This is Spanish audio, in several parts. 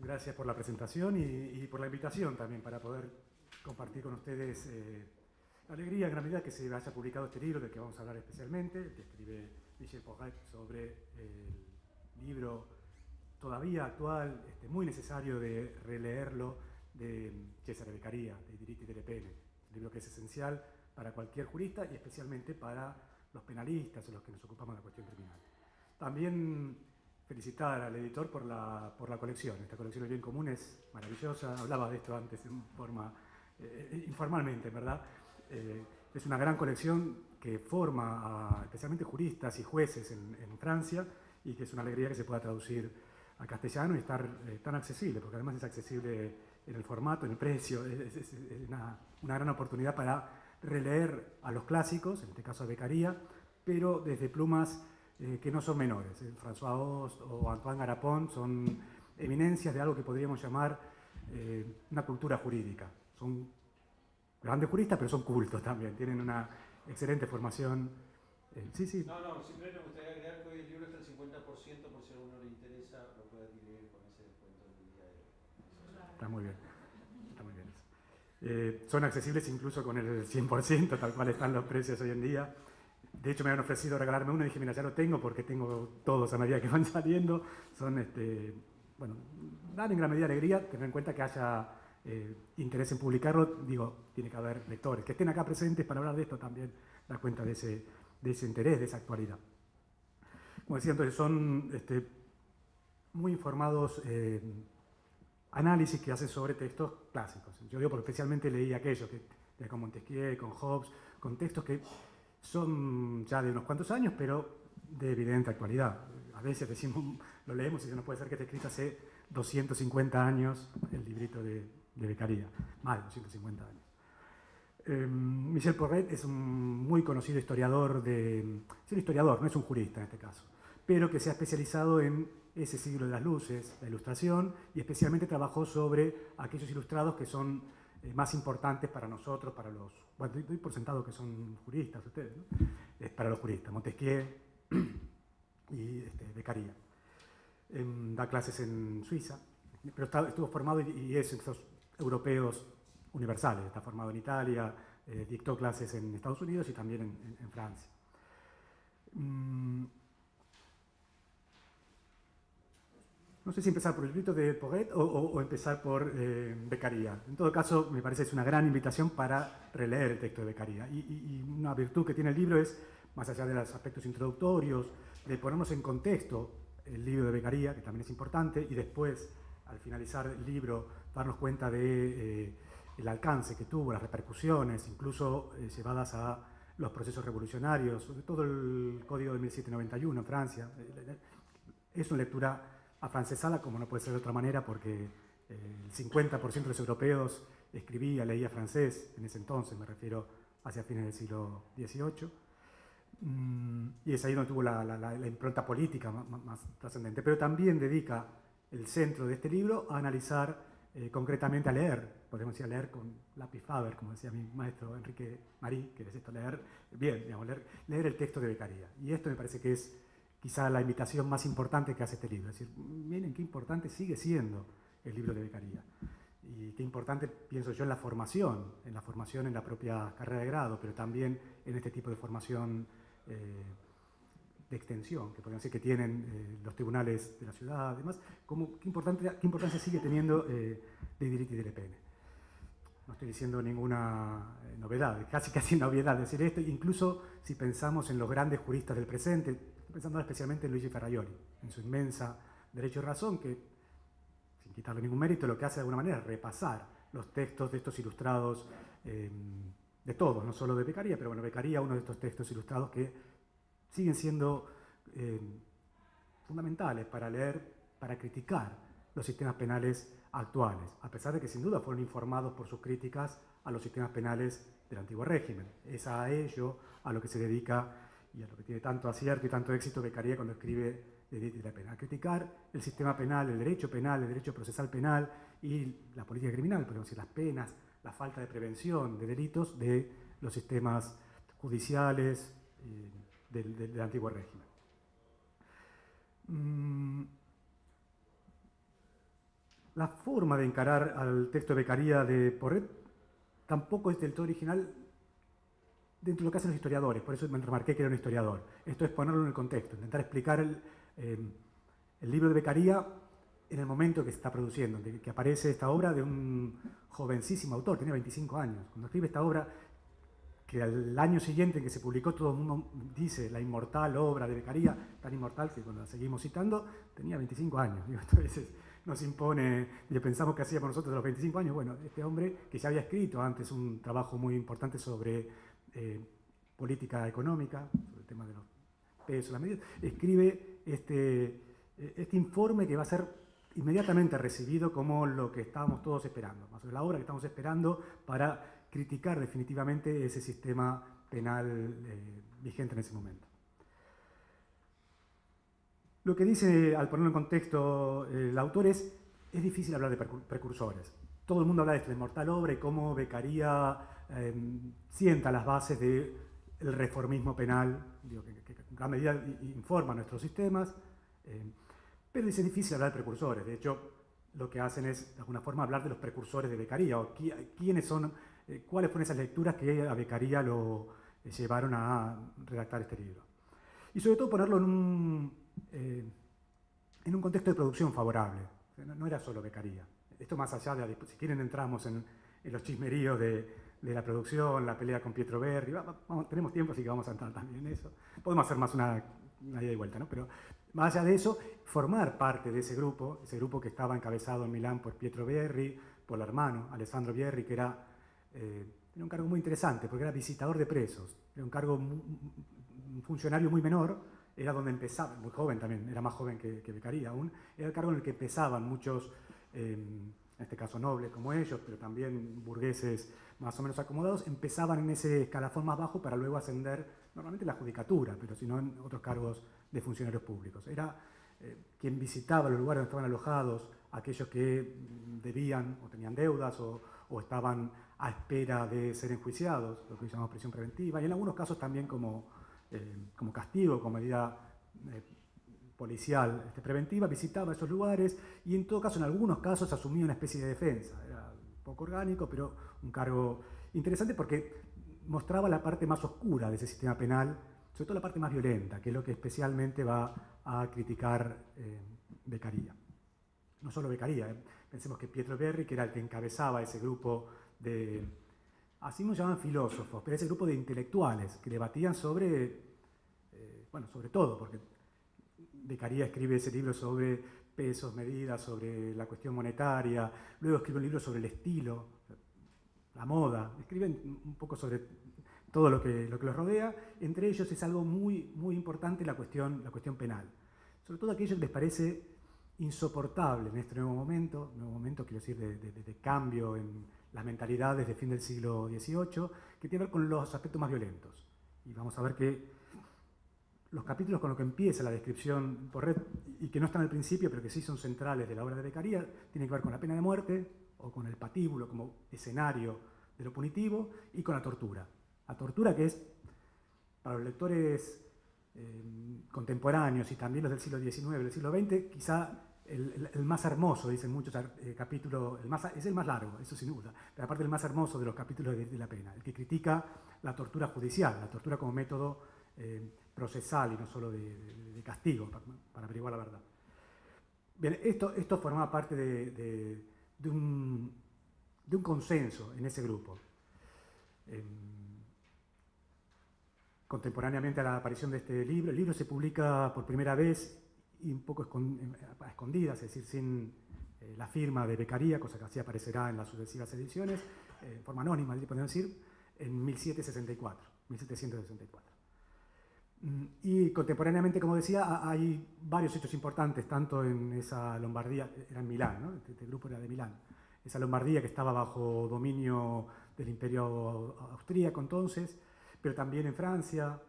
gracias por la presentación y por la invitación también para poder compartir con ustedes la alegría en gran medida que se haya publicado este libro del que vamos a hablar especialmente, el que escribe Michel Porret sobre el libro todavía actual, muy necesario de releerlo, de Cesare Beccaria, de Diritti delle Pene, un libro que es esencial para cualquier jurista y especialmente para los penalistas o los que nos ocupamos de la cuestión criminal. También felicitar al editor por la colección. Esta colección de bien común es maravillosa. Hablaba de esto antes en forma informalmente, ¿verdad? Es una gran colección que forma a especialmente juristas y jueces en Francia y que es una alegría que se pueda traducir a castellano y estar tan accesible, porque además es accesible en el formato, en el precio. Es una gran oportunidad para releer a los clásicos, en este caso a Beccaria, pero desde plumas que no son menores. François Host o Antoine Garapon son eminencias de algo que podríamos llamar una cultura jurídica. Son grandes juristas, pero son cultos también, tienen una excelente formación. Sí. No, simplemente me gustaría agregar que hoy el libro está al 50%, por si a alguno le interesa, lo puede adquirir con ese descuento del día de hoy. Está muy bien. Son accesibles incluso con el 100%, tal cual están los precios hoy en día. De hecho, me han ofrecido regalarme uno y dije, mira, ya lo tengo porque tengo todos a medida que van saliendo. Son, bueno, dan en gran medida alegría, tener en cuenta que haya interés en publicarlo. Digo, tiene que haber lectores que estén acá presentes para hablar de esto también, da cuenta de ese interés, de esa actualidad. Como decía, entonces son muy informados análisis que hace sobre textos clásicos. Yo digo porque especialmente leí aquellos que con Montesquieu, con Hobbes, con textos que son ya de unos cuantos años, pero de evidente actualidad. A veces decimos, lo leemos y no puede ser que esté escrito hace 250 años el librito de Beccaria, más de 250 años. Michel Porret es un muy conocido historiador es un historiador, no es un jurista en este caso, pero que se ha especializado en ese siglo de las luces, la ilustración, y especialmente trabajó sobre aquellos ilustrados que son más importantes para nosotros, para los... Bueno, doy por sentado que son juristas ustedes, ¿no? Para los juristas, Montesquieu y Beccaria. Da clases en Suiza, pero estuvo formado y es estos europeos universales. Está formado en Italia, dictó clases en Estados Unidos y también en Francia. No sé si empezar por el librito de Porret o empezar por Beccaria. En todo caso, me parece que es una gran invitación para releer el texto de Beccaria. Y una virtud que tiene el libro es, más allá de los aspectos introductorios, de ponernos en contexto el libro de Beccaria, que también es importante, y después, al finalizar el libro, darnos cuenta de el alcance que tuvo, las repercusiones, incluso llevadas a los procesos revolucionarios, sobre todo el Código de 1791 en Francia. Es una lectura afrancesada, como no puede ser de otra manera, porque el 50% de los europeos leía francés en ese entonces, me refiero hacia fines del siglo XVIII, y es ahí donde tuvo la impronta política más trascendente. Pero también dedica el centro de este libro a analizar concretamente, a leer, podemos decir a leer con lápiz Faber, como decía mi maestro Enrique Marí, que es esto, leer bien, digamos, leer el texto de Beccaria. Y esto me parece que es quizá la invitación más importante que hace este libro. Es decir, miren qué importante sigue siendo el libro de Beccaria. Y qué importante, pienso yo, en la formación en la propia carrera de grado, pero también en este tipo de formación de extensión, que podrían decir que tienen los tribunales de la ciudad, además, qué importancia sigue teniendo de Diritti delle Pene. No estoy diciendo ninguna novedad, casi novedad decir esto, incluso si pensamos en los grandes juristas del presente, estoy pensando especialmente en Luigi Ferraioli, en su inmensa Derecho y Razón, que, sin quitarle ningún mérito, lo que hace de alguna manera es repasar los textos de estos ilustrados, de todos, no solo de Beccaria, pero bueno, Beccaria, uno de estos textos ilustrados que siguen siendo fundamentales para leer, para criticar los sistemas penales actuales, a pesar de que sin duda fueron informados por sus críticas a los sistemas penales del antiguo régimen. Es a ello a lo que se dedica y a lo que tiene tanto acierto y tanto éxito Beccaria cuando escribe de Diritti delle Pene, a criticar el sistema penal, el derecho procesal penal y la política criminal, podemos decir, las penas, la falta de prevención de delitos de los sistemas judiciales del antiguo régimen. La forma de encarar al texto de Beccaria de Porret tampoco es del todo original dentro de lo que hacen los historiadores, por eso me remarqué que era un historiador. Esto es ponerlo en el contexto, intentar explicar el libro de Beccaria en el momento que se está produciendo, que aparece esta obra de un jovencísimo autor, tenía 25 años. Cuando escribe esta obra, que al año siguiente en que se publicó todo el mundo dice la inmortal obra de Beccaria, tan inmortal que cuando la seguimos citando, tenía 25 años. Digo, esto a veces nos impone, y pensamos que hacíamos nosotros a los 25 años. Bueno, este hombre que ya había escrito antes un trabajo muy importante sobre política económica, sobre el tema de los pesos, las medidas, escribe este informe que va a ser inmediatamente recibido como lo que estábamos todos esperando, más o menos la obra que estamos esperando para criticar definitivamente ese sistema penal vigente en ese momento. Lo que dice, al ponerlo en contexto, el autor es difícil hablar de precursores. Todo el mundo habla de esta inmortal obra y cómo Beccaria sienta las bases del reformismo penal, digo, que en gran medida informa nuestros sistemas, pero dice, es difícil hablar de precursores. De hecho, lo que hacen es, de alguna forma, hablar de los precursores de Beccaria, o quiénes son, cuáles fueron esas lecturas que a Beccaria lo llevaron a redactar este libro. Y sobre todo ponerlo en un contexto de producción favorable. No era solo Beccaria. Esto más allá de, si quieren entramos en los chismeríos de la producción, la pelea con Pietro Berri, tenemos tiempo así que vamos a entrar también en eso. Podemos hacer más una ida y vuelta, ¿no? Pero más allá de eso, formar parte de ese grupo que estaba encabezado en Milán por Pietro Berri, por el hermano Alessandro Berri, que era un cargo muy interesante porque era visitador de presos, era un cargo, un funcionario muy menor, era donde empezaba, muy joven también, era más joven que Beccaria aún, era el cargo en el que empezaban muchos, en este caso nobles como ellos, pero también burgueses más o menos acomodados, empezaban en ese escalafón más bajo para luego ascender, normalmente la judicatura, pero si no en otros cargos de funcionarios públicos. Era quien visitaba los lugares donde estaban alojados aquellos que debían o tenían deudas o estaban a espera de ser enjuiciados, lo que llamamos prisión preventiva, y en algunos casos también como castigo, como medida policial preventiva, visitaba esos lugares y en todo caso, en algunos casos, asumía una especie de defensa. Era poco orgánico, pero un cargo interesante porque mostraba la parte más oscura de ese sistema penal, sobre todo la parte más violenta, que es lo que especialmente va a criticar Beccaria. No solo Beccaria, pensemos que Pietro Berri, que era el que encabezaba ese grupo de, así nos llaman filósofos, pero ese grupo de intelectuales que debatían sobre, sobre todo, porque Beccaria escribe ese libro sobre pesos, medidas, sobre la cuestión monetaria, luego escribe un libro sobre el estilo, la moda, escriben un poco sobre todo lo que los rodea. Entre ellos es algo muy, muy importante la cuestión penal. Sobre todo aquello que les parece insoportable en este nuevo momento quiero decir de cambio en las mentalidades de fin del siglo XVIII, que tiene que ver con los aspectos más violentos. Y vamos a ver que los capítulos con los que empieza la descripción Porret, y que no están al principio, pero que sí son centrales de la obra de Beccaria, tienen que ver con la pena de muerte, o con el patíbulo como escenario de lo punitivo, y con la tortura. La tortura que es, para los lectores contemporáneos y también los del siglo XIX, del siglo XX, quizá el más hermoso, dicen muchos capítulos, es el más largo, eso sin duda, pero aparte el más hermoso de los capítulos de la pena, el que critica la tortura judicial, la tortura como método procesal y no solo de castigo, para averiguar la verdad. Bien, esto formaba parte de un consenso en ese grupo. Contemporáneamente a la aparición de este libro, el libro se publica por primera vez y un poco a escondidas, es decir, sin la firma de Beccaria, cosa que así aparecerá en las sucesivas ediciones, en forma anónima, podemos decir, en 1764. Y contemporáneamente, como decía, hay varios hechos importantes, tanto en esa Lombardía, era en Milán, ¿no? Este grupo era de Milán, esa Lombardía que estaba bajo dominio del Imperio Austríaco entonces, pero también en Francia,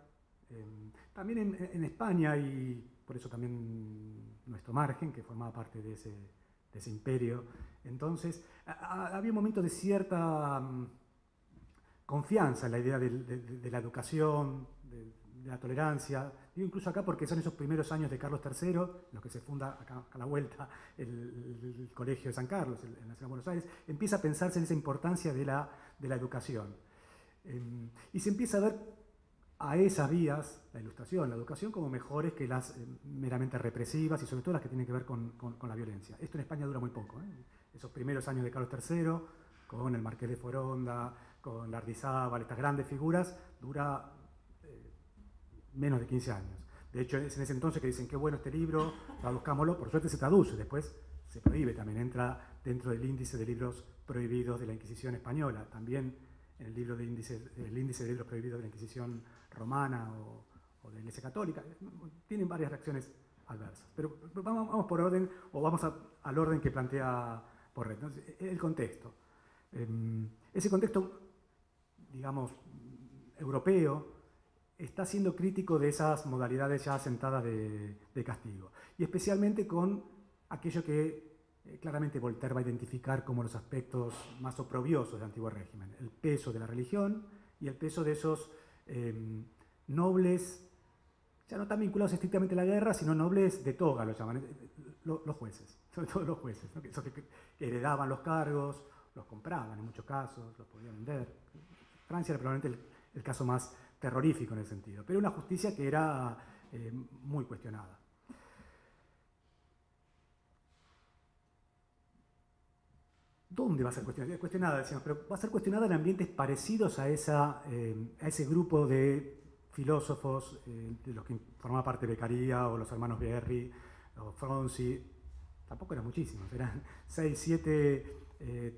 también en España y por eso también nuestro margen, que formaba parte de ese imperio. Entonces, había un momento de cierta confianza en la idea de la educación, de la tolerancia. Digo incluso acá porque son esos primeros años de Carlos III, los que se funda acá a la vuelta el Colegio de San Carlos, en la Ciudad de Buenos Aires, empieza a pensarse en esa importancia de la educación. Y se empieza a ver a esas vías, la ilustración, la educación, como mejores que las meramente represivas y sobre todo las que tienen que ver con la violencia. Esto en España dura muy poco. Esos primeros años de Carlos III, con el Marqués de Foronda, con Lardizábal, estas grandes figuras, dura menos de 15 años. De hecho, es en ese entonces que dicen, qué bueno este libro, traduzcámoslo, por suerte se traduce, después se prohíbe, también entra dentro del índice de libros prohibidos de la Inquisición española, también en el índice de libros prohibidos de la Inquisición romana o de la Iglesia Católica. Tienen varias reacciones adversas. Pero vamos por orden, o vamos al orden que plantea Porret. Entonces, el contexto. Ese contexto, digamos, europeo, está siendo crítico de esas modalidades ya asentadas de castigo. Y especialmente con aquello que claramente Voltaire va a identificar como los aspectos más oprobiosos del antiguo régimen. El peso de la religión y el peso de esos nobles, ya no tan vinculados estrictamente a la guerra, sino nobles de toga, lo llaman, los jueces, sobre todo los jueces, ¿no? Esos que heredaban los cargos, los compraban en muchos casos, los podían vender. Francia era probablemente el caso más terrorífico en ese sentido, pero una justicia que era muy cuestionada. ¿Dónde va a ser cuestionada? Cuestionada, decimos, pero va a ser cuestionada en ambientes parecidos a ese grupo de filósofos de los que formaba parte Beccaria o los hermanos Berry o Fronsi. Tampoco eran muchísimos, eran 6, 7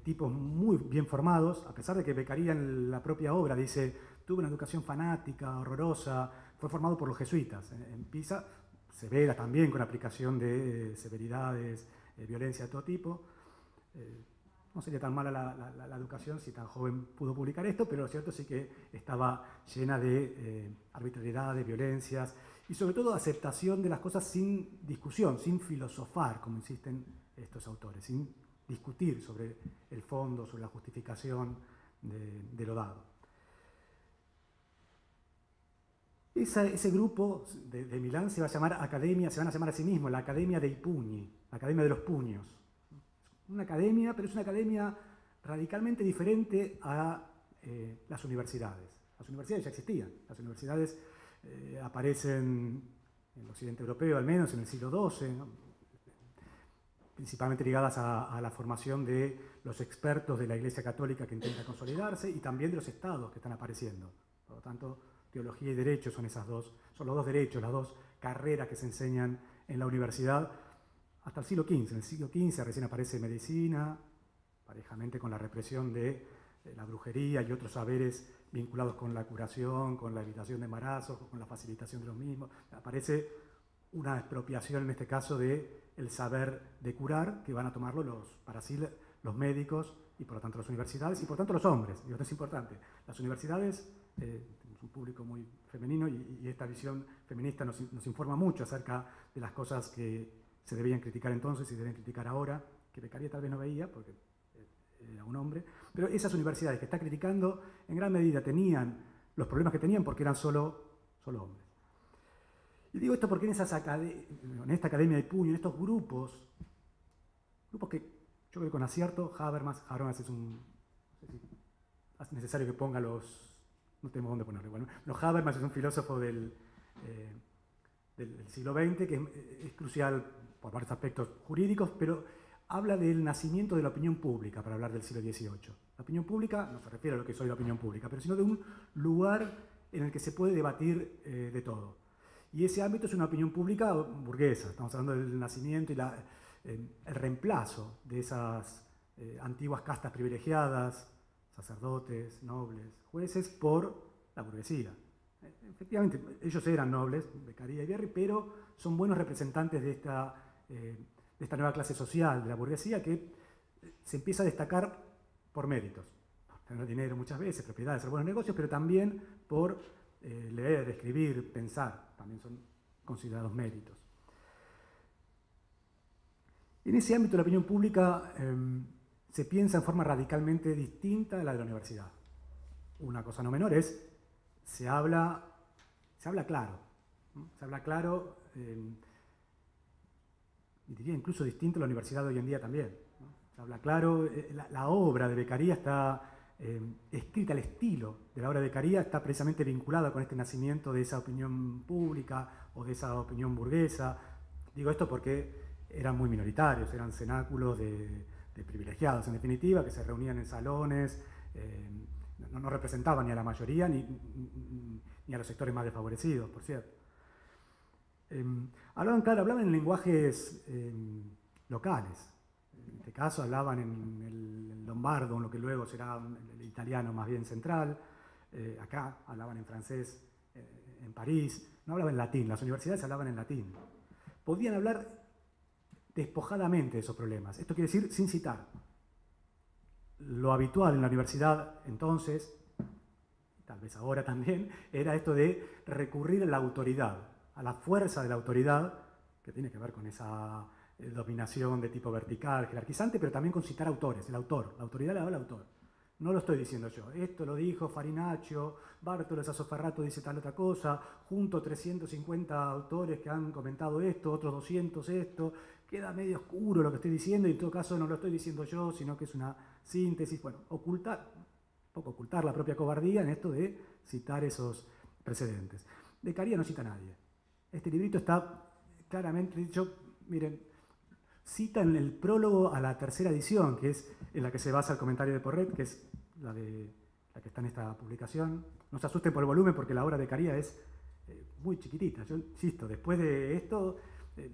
tipos muy bien formados, a pesar de que Beccaria en la propia obra dice, tuve una educación fanática, horrorosa, fue formado por los jesuitas. En Pisa, severa también, con aplicación de severidades, violencia de todo tipo. No sería tan mala la educación si tan joven pudo publicar esto, pero lo cierto sí que estaba llena de arbitrariedades, violencias y sobre todo aceptación de las cosas sin discusión, sin filosofar, como insisten estos autores, sin discutir sobre el fondo, sobre la justificación de lo dado. Ese grupo de Milán se va a llamar academia, se van a llamar a sí mismos la Academia dei Pugni, la Academia de los Puños. Una academia, pero es una academia radicalmente diferente a las universidades. Las universidades ya existían, las universidades aparecen en el occidente europeo, al menos en el siglo XII, ¿no? Principalmente ligadas a la formación de los expertos de la Iglesia Católica que intenta consolidarse y también de los estados que están apareciendo. Por lo tanto, teología y derecho son son los dos derechos, las dos carreras que se enseñan en la universidad hasta el siglo XV. En el siglo XV recién aparece medicina, parejamente con la represión de la brujería y otros saberes vinculados con la curación, con la evitación de embarazos, con la facilitación de los mismos. Aparece una expropiación en este caso del saber de curar, que van a tomarlo para sí los médicos y por lo tanto las universidades y por lo tanto los hombres. Y esto es importante. Las universidades, tenemos un público muy femenino y esta visión feminista nos informa mucho acerca de las cosas que se debían criticar entonces y se deben criticar ahora, que Beccaria tal vez no veía porque era un hombre, pero esas universidades que está criticando en gran medida tenían los problemas que tenían porque eran solo hombres. Y digo esto porque en esta Academia de Puño, en estos grupos que yo creo que con acierto, Habermas es es necesario que ponga no tenemos dónde ponerlo igual, ¿no? Habermas es un filósofo del siglo XX que es crucial por varios aspectos jurídicos, pero habla del nacimiento de la opinión pública para hablar del siglo XVIII. La opinión pública no se refiere a lo que soy la opinión pública, pero sino de un lugar en el que se puede debatir de todo. Y ese ámbito es una opinión pública burguesa. Estamos hablando del nacimiento y el reemplazo de esas antiguas castas privilegiadas, sacerdotes, nobles, jueces, por la burguesía. Efectivamente, ellos eran nobles, Beccaria y Berry, pero son buenos representantes de esta nueva clase social, de la burguesía, que se empieza a destacar por méritos. Por tener dinero muchas veces, propiedades, hacer buenos negocios, pero también por leer, escribir, pensar. También son considerados méritos. En ese ámbito de la opinión pública se piensa en forma radicalmente distinta a la de la universidad. Una cosa no menor es, se se habla claro, ¿no? Se habla claro, y diría incluso distinto a la universidad de hoy en día también, ¿no? Se habla claro, la obra de Beccaria está escrita, el estilo de la obra de Beccaria está precisamente vinculada con este nacimiento de esa opinión pública o de esa opinión burguesa. Digo esto porque eran muy minoritarios, eran cenáculos de privilegiados, en definitiva, que se reunían en salones, no representaban ni a la mayoría ni a los sectores más desfavorecidos, por cierto. Hablaban en lenguajes locales. En este caso hablaban en el lombardo, en lo que luego será el italiano más bien central. Acá hablaban en francés, en París. No hablaban en latín, las universidades hablaban en latín. Podían hablar despojadamente de esos problemas. Esto quiere decir sin citar. Lo habitual en la universidad entonces, tal vez ahora también, era esto de recurrir a la autoridad, a la fuerza de la autoridad, que tiene que ver con esa dominación de tipo vertical, jerarquizante, pero también con citar autores, el autor. La autoridad la da el autor. No lo estoy diciendo yo. Esto lo dijo Farinaccio, Bartolo Sassoferrato dice tal otra cosa, junto 350 autores que han comentado esto, otros 200 esto. Queda medio oscuro lo que estoy diciendo y en todo caso no lo estoy diciendo yo, sino que es una síntesis. Bueno, ocultar, un poco ocultar la propia cobardía en esto de citar esos precedentes. Beccaria no cita a nadie. Este librito está claramente dicho, miren, cita en el prólogo a la tercera edición, que es en la que se basa el comentario de Porret, que es la que está en esta publicación. No se asusten por el volumen porque la obra de Beccaria es muy chiquitita. Yo insisto, después de esto,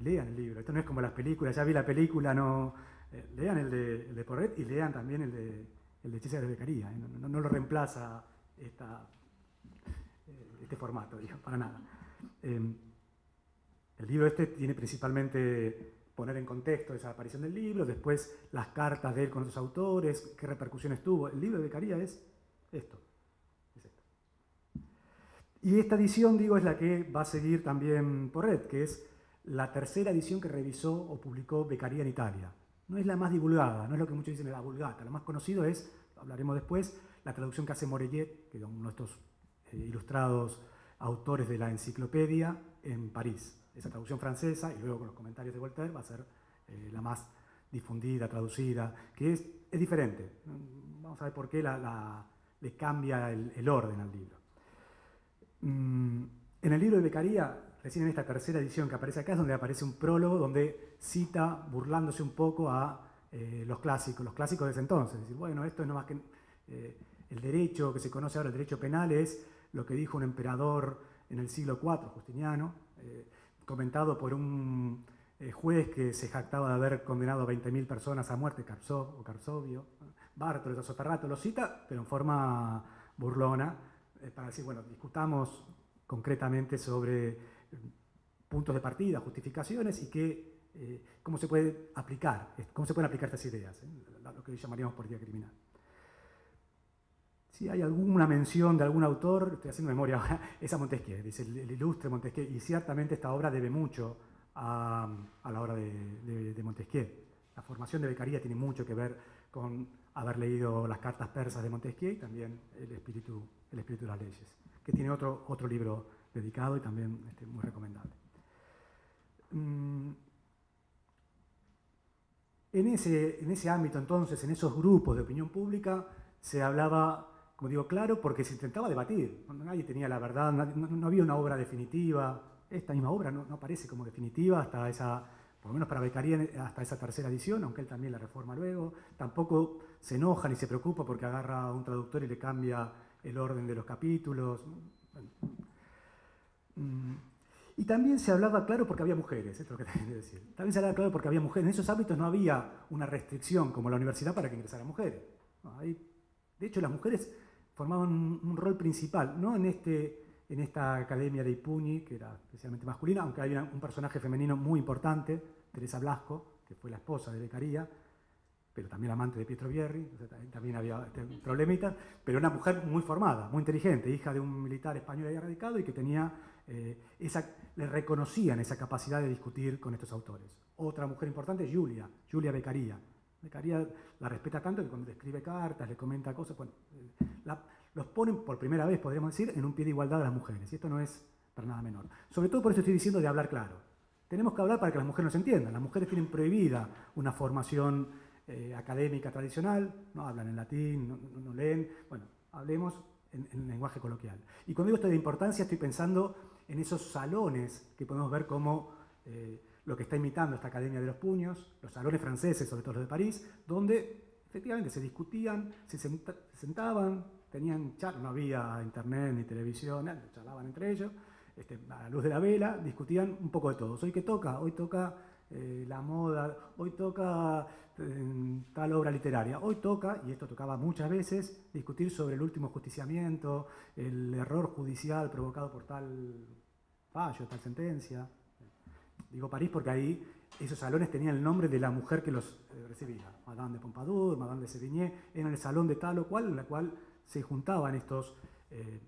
lean el libro. Esto no es como las películas, ya vi la película, no. Lean el de Porret y lean también el de César de Beccaria. No lo reemplaza este formato, digamos, para nada. El libro este tiene principalmente poner en contexto esa aparición del libro, después las cartas de él con otros autores, qué repercusiones tuvo. El libro de Beccaria es esto. Y esta edición, digo, es la que va a seguir también Porret, que es la tercera edición que revisó o publicó Beccaria en Italia. No es la más divulgada, no es lo que muchos dicen la vulgata. Lo más conocido es, hablaremos después, la traducción que hace Morellet, que es uno de nuestros ilustrados autores de la enciclopedia, en París. Esa traducción francesa, y luego con los comentarios de Voltaire, va a ser la más difundida, traducida, que es diferente. Vamos a ver por qué le cambia el orden al libro. En el libro de Beccaria, recién en esta tercera edición que aparece acá, es donde aparece un prólogo donde cita, burlándose un poco a los clásicos de ese entonces. Es decir, bueno, esto es no más que el derecho que se conoce ahora, el derecho penal, es lo que dijo un emperador en el siglo IV, Justiniano, comentado por un juez que se jactaba de haber condenado a 20.000 personas a muerte, Carsovio. Bartolo Sassoferrato lo cita, pero en forma burlona, para decir, bueno, discutamos concretamente sobre puntos de partida, justificaciones y cómo se pueden aplicar estas ideas, lo que llamaríamos política criminal. Si hay alguna mención de algún autor, estoy haciendo memoria ahora, es a Montesquieu, dice el ilustre Montesquieu, y ciertamente esta obra debe mucho a la obra de Montesquieu. La formación de Beccaria tiene mucho que ver con haber leído las cartas persas de Montesquieu y también el espíritu de las leyes, que tiene otro libro dedicado y también muy recomendable. En ese ámbito entonces, en esos grupos de opinión pública, se hablaba, como digo, claro, porque se intentaba debatir. Nadie tenía la verdad, no había una obra definitiva. Esta misma obra no aparece como definitiva hasta esa, por lo menos para Beccaria, hasta esa tercera edición, aunque él también la reforma luego. Tampoco se enoja ni se preocupa porque agarra a un traductor y le cambia el orden de los capítulos. Y también se hablaba claro porque había mujeres, esto es lo que tengo que decir. También se hablaba claro porque había mujeres. En esos ámbitos no había una restricción como la universidad para que ingresaran mujeres. De hecho, las mujeres formaban un rol principal, no en esta academia de Ipugni, que era especialmente masculina, aunque hay un personaje femenino muy importante, Teresa Blasco, que fue la esposa de Beccaria, pero también amante de Pietro Bierri, también había problemitas, pero una mujer muy formada, muy inteligente, hija de un militar español ahí radicado y que tenía le reconocían esa capacidad de discutir con estos autores. Otra mujer importante es Giulia Beccaria. Beccaria la respeta tanto que cuando le escribe cartas, le comenta cosas, bueno, los ponen por primera vez, podríamos decir, en un pie de igualdad a las mujeres. Y esto no es para nada menor. Sobre todo por eso estoy diciendo de hablar claro. Tenemos que hablar para que las mujeres nos entiendan. Las mujeres tienen prohibida una formación académica tradicional, no hablan en latín, no leen. Bueno, hablemos en lenguaje coloquial. Y cuando digo esto de importancia, estoy pensando en esos salones que podemos ver como lo que está imitando esta Academia de los Puños, los salones franceses, sobre todo los de París, donde efectivamente se discutían, se sentaban, tenían charlas, no había internet ni televisión, charlaban entre ellos, a la luz de la vela, discutían un poco de todo. ¿Hoy qué toca? Hoy toca la moda, hoy toca tal obra literaria, hoy toca, y esto tocaba muchas veces, discutir sobre el último justiciamiento, el error judicial provocado por tal fallo, tal sentencia. Digo París porque ahí esos salones tenían el nombre de la mujer que los recibía. Madame de Pompadour, Madame de Sévigné, eran el salón de tal o cual, en la cual se juntaban estos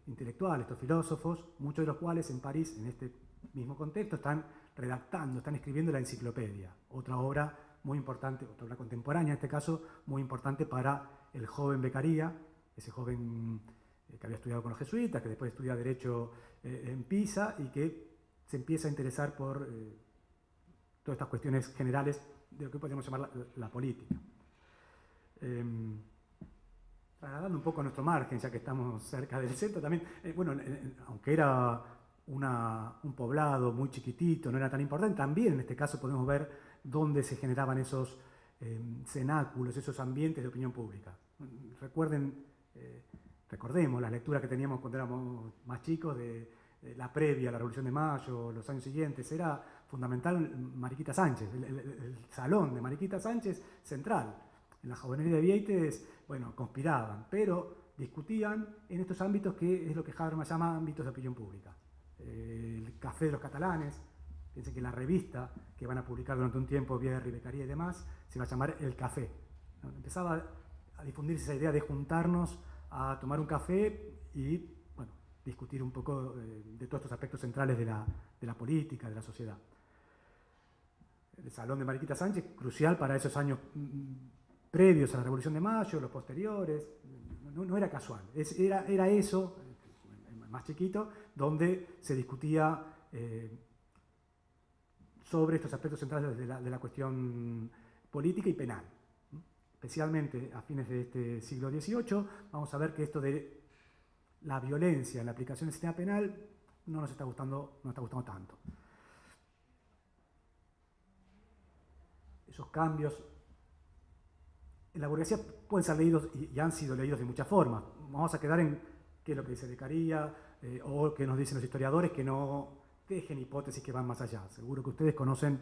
intelectuales, estos filósofos, muchos de los cuales en París, en este mismo contexto, están redactando, están escribiendo la enciclopedia, otra obra muy importante, otra obra contemporánea en este caso, muy importante para el joven Beccaria, ese joven que había estudiado con los jesuitas, que después estudia Derecho en Pisa y que se empieza a interesar por todas estas cuestiones generales de lo que podemos llamar la política. Trasladando un poco a nuestro margen, ya que estamos cerca del centro, también, bueno, aunque era un poblado muy chiquitito, no era tan importante, también en este caso podemos ver dónde se generaban esos cenáculos, esos ambientes de opinión pública. Recordemos las lecturas que teníamos cuando éramos más chicos de la previa a la Revolución de Mayo, los años siguientes, era fundamental Mariquita Sánchez, el salón de Mariquita Sánchez central. En la Jaunería de Vieites, bueno, conspiraban, pero discutían en estos ámbitos que es lo que Habermas llama ámbitos de opinión pública. El Café de los Catalanes, piensen que la revista que van a publicar durante un tiempo, Bierri, Beccaria y demás, se va a llamar El Café. ¿No? Empezaba a difundirse esa idea de juntarnos a tomar un café y, bueno, discutir un poco de todos estos aspectos centrales de la política, de la sociedad. El Salón de Mariquita Sánchez, crucial para esos años previos a la Revolución de Mayo, los posteriores, no era casual, era eso, más chiquito, donde se discutía sobre estos aspectos centrales de la cuestión política y penal. Especialmente a fines de este siglo XVIII, vamos a ver que esto de la violencia en la aplicación del sistema penal no nos está gustando tanto. Esos cambios en la burguesía pueden ser leídos y han sido leídos de muchas formas. Vamos a quedar en qué es lo que dice Beccaria o qué nos dicen los historiadores, que no dejen hipótesis que van más allá. Seguro que ustedes conocen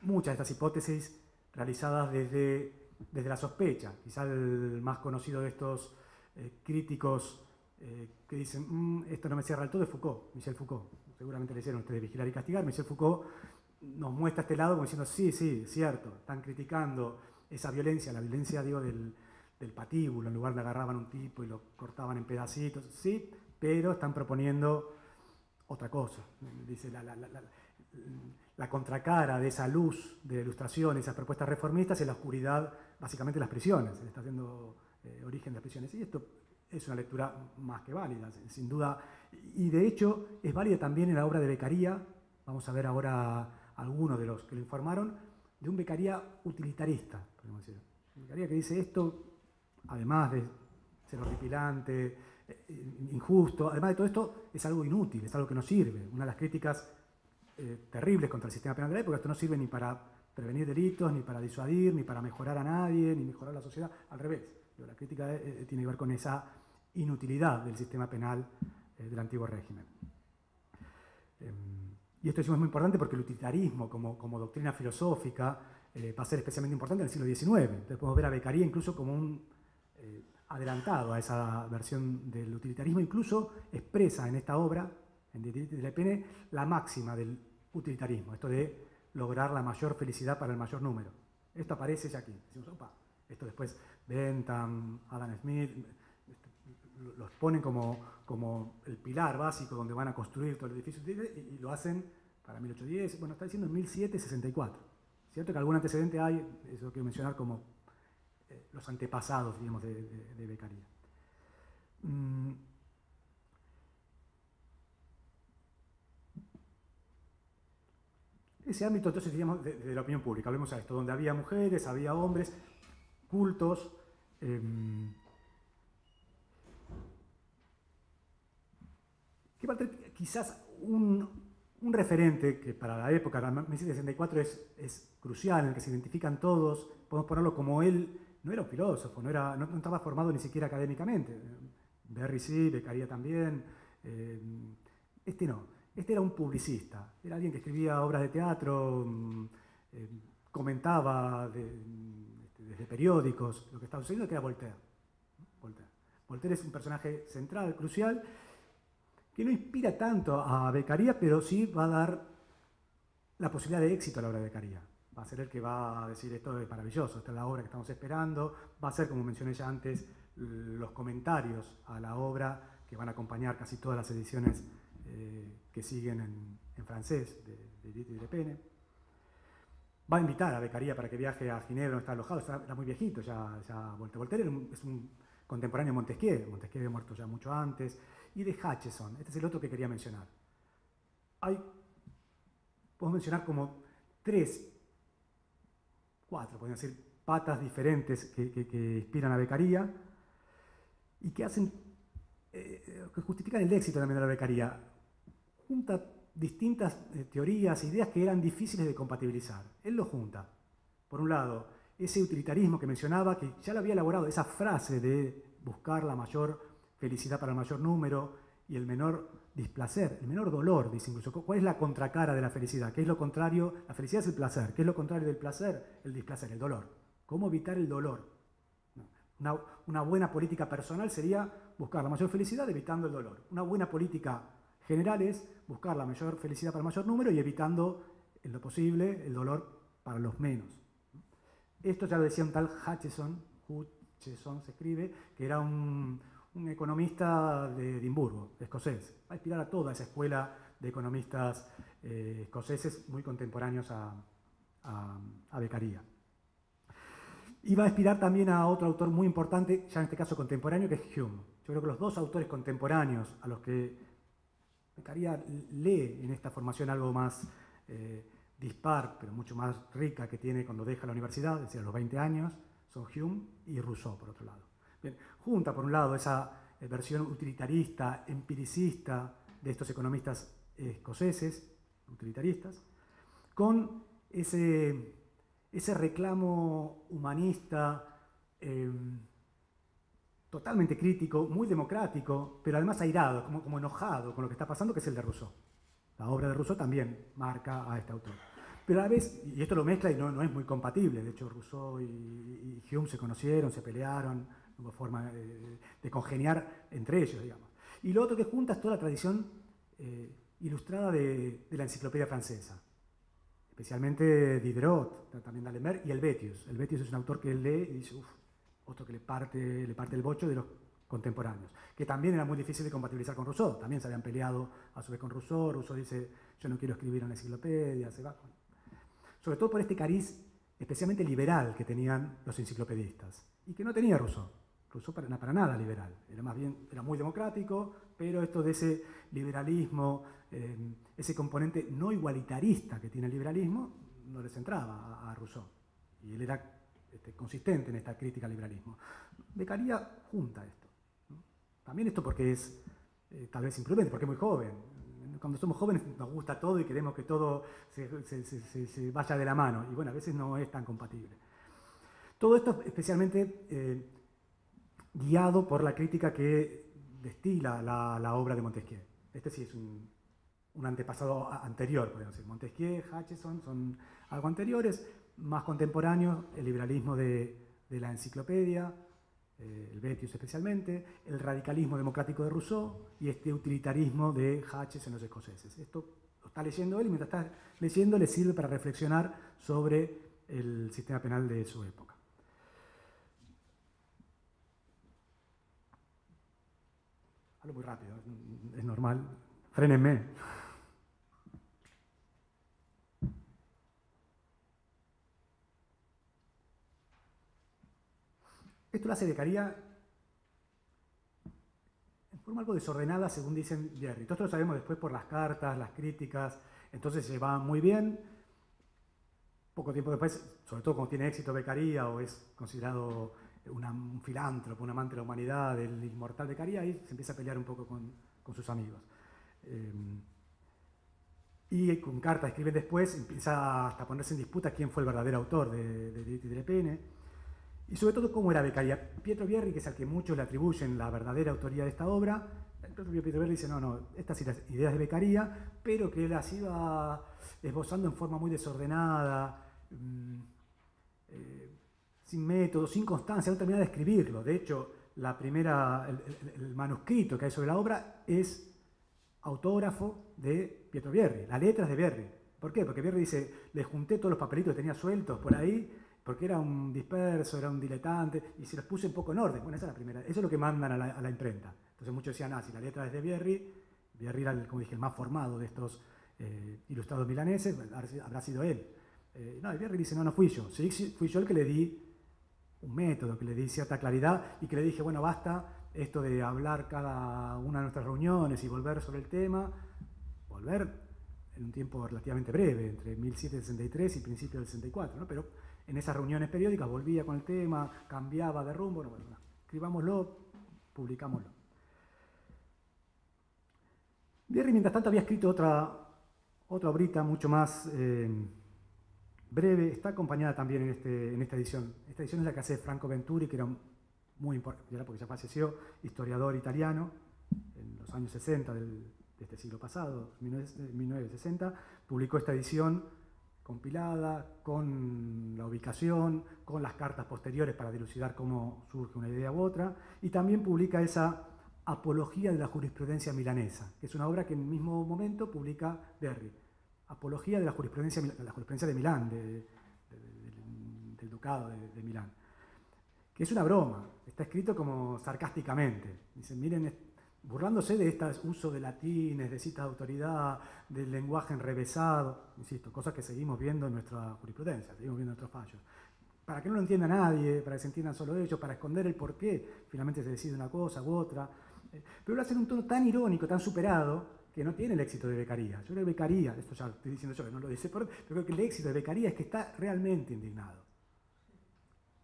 muchas de estas hipótesis realizadas desde la sospecha. Quizá el más conocido de estos críticos que dicen esto no me cierra del todo es Foucault, Michel Foucault. Seguramente leyeron ustedes Vigilar y Castigar. Michel Foucault nos muestra este lado como diciendo sí, cierto, están criticando esa violencia, la violencia, digo, del patíbulo, en lugar de agarraban a un tipo y lo cortaban en pedacitos, sí, pero están proponiendo otra cosa. Dice la contracara de esa luz de la Ilustración, esas propuestas reformistas, es la oscuridad, básicamente las prisiones, está haciendo origen de las prisiones. Y esto es una lectura más que válida, sin duda, y de hecho es válida también en la obra de Beccaria. Vamos a ver ahora algunos de los que lo informaron, de un Beccaria utilitarista, podemos decir. Un Beccaria que dice esto, además de ser horripilante, injusto, además de todo esto, es algo inútil, es algo que no sirve. Una de las críticas terribles contra el sistema penal de la época, esto no sirve ni para prevenir delitos, ni para disuadir, ni para mejorar a nadie, ni mejorar la sociedad, al revés. La crítica tiene que ver con esa inutilidad del sistema penal del antiguo régimen. Y esto es muy importante porque el utilitarismo como doctrina filosófica va a ser especialmente importante en el siglo XIX. Entonces podemos ver a Beccaria incluso como un adelantado a esa versión del utilitarismo, incluso expresa en esta obra, en De la Pene, la máxima del utilitarismo, esto de lograr la mayor felicidad para el mayor número. Esto aparece ya aquí. Decimos, opa, esto después Bentham, Adam Smith, los ponen como el pilar básico donde van a construir todo el edificio y lo hacen para 1810, bueno, está diciendo en 1764. Cierto que algún antecedente hay, eso quiero mencionar como los antepasados, digamos, de Beccaria. ese ámbito, entonces, digamos, de la opinión pública, hablemos a esto, donde había mujeres, había hombres, cultos, que Walter, quizás un referente que para la época, la 1764, es crucial, en el que se identifican todos, podemos ponerlo como él, no era un filósofo, no estaba formado ni siquiera académicamente. Berry sí, Beccaria también, este no, este era un publicista, era alguien que escribía obras de teatro, comentaba desde periódicos lo que estaba sucediendo, que era Voltaire. Voltaire es un personaje central, crucial, que no inspira tanto a Beccaria, pero sí va a dar la posibilidad de éxito a la obra de Beccaria. Va a ser el que va a decir esto es maravilloso, esta es la obra que estamos esperando, va a ser, como mencioné ya antes, los comentarios a la obra que van a acompañar casi todas las ediciones que siguen en francés de Edith y de Pene. Va a invitar a Beccaria para que viaje a Ginebra, donde está alojado, era muy viejito ya Voltaire es un contemporáneo de Montesquieu había muerto ya mucho antes, y de Hutcheson. Este es el otro que quería mencionar. Podemos mencionar como 4, podemos decir, patas diferentes que inspiran a Beccaria y que hacen, que justifican el éxito también de la Beccaria. Junta distintas teorías, ideas que eran difíciles de compatibilizar. Él lo junta. Por un lado, ese utilitarismo que mencionaba, que ya lo había elaborado, esa frase de buscar la mayor felicidad para el mayor número y el menor displacer, el menor dolor, dice incluso. ¿Cuál es la contracara de la felicidad? ¿Qué es lo contrario? La felicidad es el placer. ¿Qué es lo contrario del placer? El displacer, el dolor. ¿Cómo evitar el dolor? Una buena política personal sería buscar la mayor felicidad evitando el dolor. Una buena política general es buscar la mayor felicidad para el mayor número y evitando en lo posible el dolor para los menos. Esto ya lo decía un tal Hutcheson se escribe, que era un economista de Edimburgo, escocés. Va a inspirar a toda esa escuela de economistas escoceses muy contemporáneos a Beccaria. Y va a inspirar también a otro autor muy importante, ya en este caso contemporáneo, que es Hume. Yo creo que los dos autores contemporáneos a los que Beccaria lee en esta formación algo más dispar, pero mucho más rica que tiene cuando deja la universidad, es decir, a los 20 años, son Hume y Rousseau, por otro lado. Bien, junta, por un lado, esa versión utilitarista, empiricista de estos economistas escoceses, utilitaristas, con ese reclamo humanista totalmente crítico, muy democrático, pero además airado, como enojado con lo que está pasando, que es el de Rousseau. La obra de Rousseau también marca a este autor. Pero a la vez, y esto lo mezcla y no es muy compatible, de hecho Rousseau y Hume se conocieron, se pelearon, no hubo forma de congeniar entre ellos, digamos. Y lo otro que junta es toda la tradición ilustrada de la enciclopedia francesa, especialmente Diderot, también d'Alembert y Helvétius. Helvétius es un autor que él lee y dice, otro que le parte el bocho de los contemporáneos, que también era muy difícil de compatibilizar con Rousseau, también se habían peleado a su vez con Rousseau. Rousseau dice, yo no quiero escribir una enciclopedia, se va con... Sobre todo por este cariz especialmente liberal que tenían los enciclopedistas, y que no tenía Rousseau. Rousseau para nada liberal, era muy democrático, pero esto de ese liberalismo, ese componente no igualitarista que tiene el liberalismo, no les entraba a Rousseau, y él era consistente en esta crítica al liberalismo. Beccaria junta esto, ¿no? También esto porque es tal vez imprudente, porque es muy joven. Cuando somos jóvenes nos gusta todo y queremos que todo se vaya de la mano, y bueno, a veces no es tan compatible. Todo esto especialmente guiado por la crítica que destila la obra de Montesquieu. Este sí es un antepasado anterior, podemos decir. Montesquieu, Hutcheson son algo anteriores, más contemporáneos, el liberalismo de la enciclopedia, Helvétius especialmente, el radicalismo democrático de Rousseau y este utilitarismo de Hutcheson en los escoceses. Esto lo está leyendo él y mientras está leyendo le sirve para reflexionar sobre el sistema penal de su época. Hablo muy rápido, es normal. Frénenme. Esto lo hace Beccaria en forma algo desordenada, según dicen Jerry. Todo esto lo sabemos después por las cartas, las críticas, entonces se va muy bien, poco tiempo después, sobre todo cuando tiene éxito Beccaria o es considerado un filántropo, un amante de la humanidad, el inmortal Beccaria, ahí se empieza a pelear un poco con sus amigos. Y con cartas escriben después, empieza hasta a ponerse en disputa quién fue el verdadero autor de Diritti delle Pene. Y sobre todo cómo era Beccaria. Pietro Bierri, que es al que muchos le atribuyen la verdadera autoría de esta obra, el propio Pietro Bierri dice, no, estas son las ideas de Beccaria, pero que las iba esbozando en forma muy desordenada, sin método, sin constancia, no terminaba de escribirlo. De hecho, el manuscrito que hay sobre la obra es autógrafo de Pietro Bierri, las letras de Bierri. ¿Por qué? Porque Bierri dice, le junté todos los papelitos que tenía sueltos por ahí, porque era un disperso, era un diletante, y se los puse un poco en orden. Bueno, esa es la primera. Eso es lo que mandan a la imprenta. Entonces muchos decían, si la letra es de Bierri, Bierri era, como dije, el más formado de estos ilustrados milaneses, habrá sido él. No, Bierri dice, no fui yo. Sí, fui yo el que le di un método, que le di cierta claridad y que le dije, bueno, basta esto de hablar cada una de nuestras reuniones y volver sobre el tema, volver en un tiempo relativamente breve, entre 1763 y principios del 64, ¿no? Pero en esas reuniones periódicas volvía con el tema, cambiaba de rumbo, bueno, escribámoslo, publicámoslo. Bierri, mientras tanto, había escrito otra obrita mucho más breve, está acompañada también en esta edición. Esta edición es la que hace Franco Venturi, que era muy importante, porque ya falleció, historiador italiano, en los años 60 de este siglo pasado, 1960, publicó esta edición compilada, con la ubicación, con las cartas posteriores para dilucidar cómo surge una idea u otra, y también publica esa Apología de la jurisprudencia milanesa, que es una obra que en el mismo momento publica Bierri. Apología de la jurisprudencia de Milán, del ducado de Milán. Que es una broma, está escrito como sarcásticamente. Dicen, miren, burlándose de este uso de latines, de citas de autoridad, del lenguaje enrevesado, insisto, cosas que seguimos viendo en nuestra jurisprudencia, seguimos viendo en nuestros fallos. Para que no lo entienda nadie, para que se entiendan solo ellos, para esconder el por qué finalmente se decide una cosa u otra. Pero lo hace en un tono tan irónico, tan superado, que no tiene el éxito de Beccaria. Yo creo que Beccaria, esto ya lo estoy diciendo yo, que no lo dice, pero creo que el éxito de Beccaria es que está realmente indignado.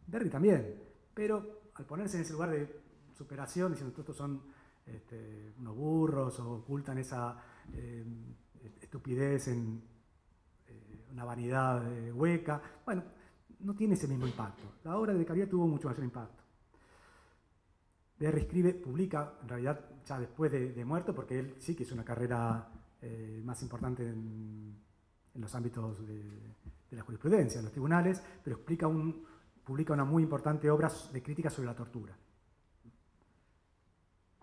Bierri también, pero al ponerse en ese lugar de superación, diciendo que estos son unos burros o ocultan esa estupidez en una vanidad hueca, bueno, no tiene ese mismo impacto. La obra de Beccaria tuvo mucho mayor impacto. Bierri escribe, publica, en realidad ya después de muerto, porque él sí que hizo una carrera más importante en los ámbitos de la jurisprudencia, en los tribunales, pero publica una muy importante obra de crítica sobre la tortura,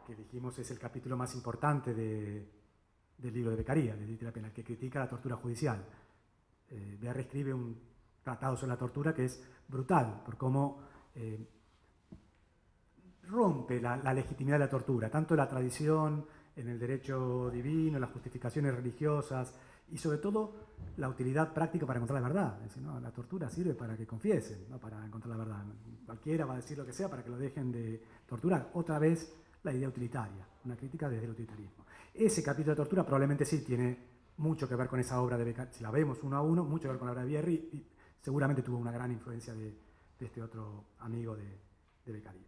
que dijimos es el capítulo más importante del libro de Beccaria, de Diritti delle Pene, el que critica la tortura judicial. Bierri escribe un tratado sobre la tortura que es brutal, por cómo rompe la legitimidad de la tortura, tanto la tradición en el derecho divino, las justificaciones religiosas y sobre todo la utilidad práctica para encontrar la verdad. Es decir, ¿no? La tortura sirve para que confiesen, no para encontrar la verdad. Cualquiera va a decir lo que sea para que lo dejen de torturar. Otra vez la idea utilitaria, una crítica desde el utilitarismo. Ese capítulo de tortura probablemente sí tiene mucho que ver con esa obra de Beccaria, si la vemos uno a uno, mucho que ver con la obra de Bierri y seguramente tuvo una gran influencia de este otro amigo de Beccaria.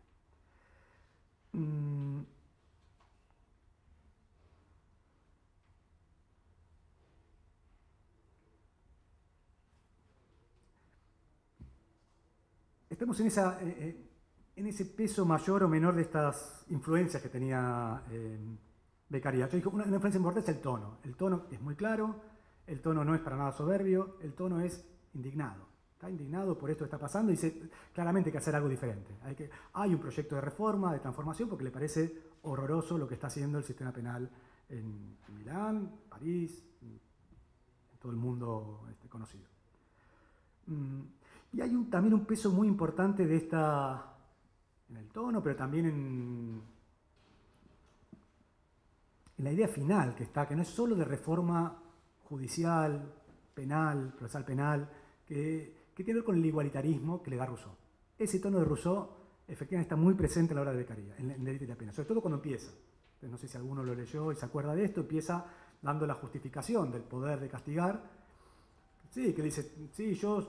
Estamos en ese peso mayor o menor de estas influencias que tenía Beccaria. Yo dije, una influencia importante es el tono. El tono es muy claro, el tono no es para nada soberbio, el tono es indignado. Está indignado por esto que está pasando y dice claramente que hacer algo diferente. Hay un proyecto de reforma, de transformación, porque le parece horroroso lo que está haciendo el sistema penal en Milán, París, en todo el mundo conocido. Y hay también un peso muy importante en el tono, pero también en la idea final que no es solo de reforma judicial, penal, procesal penal, que tiene que ver con el igualitarismo que le da Rousseau. Ese tono de Rousseau efectivamente está muy presente a la hora de Beccaria, en Diritti delle Pene, sobre todo cuando empieza. Entonces, no sé si alguno lo leyó y se acuerda de esto, empieza dando la justificación del poder de castigar, Sí, que dice, sí, yo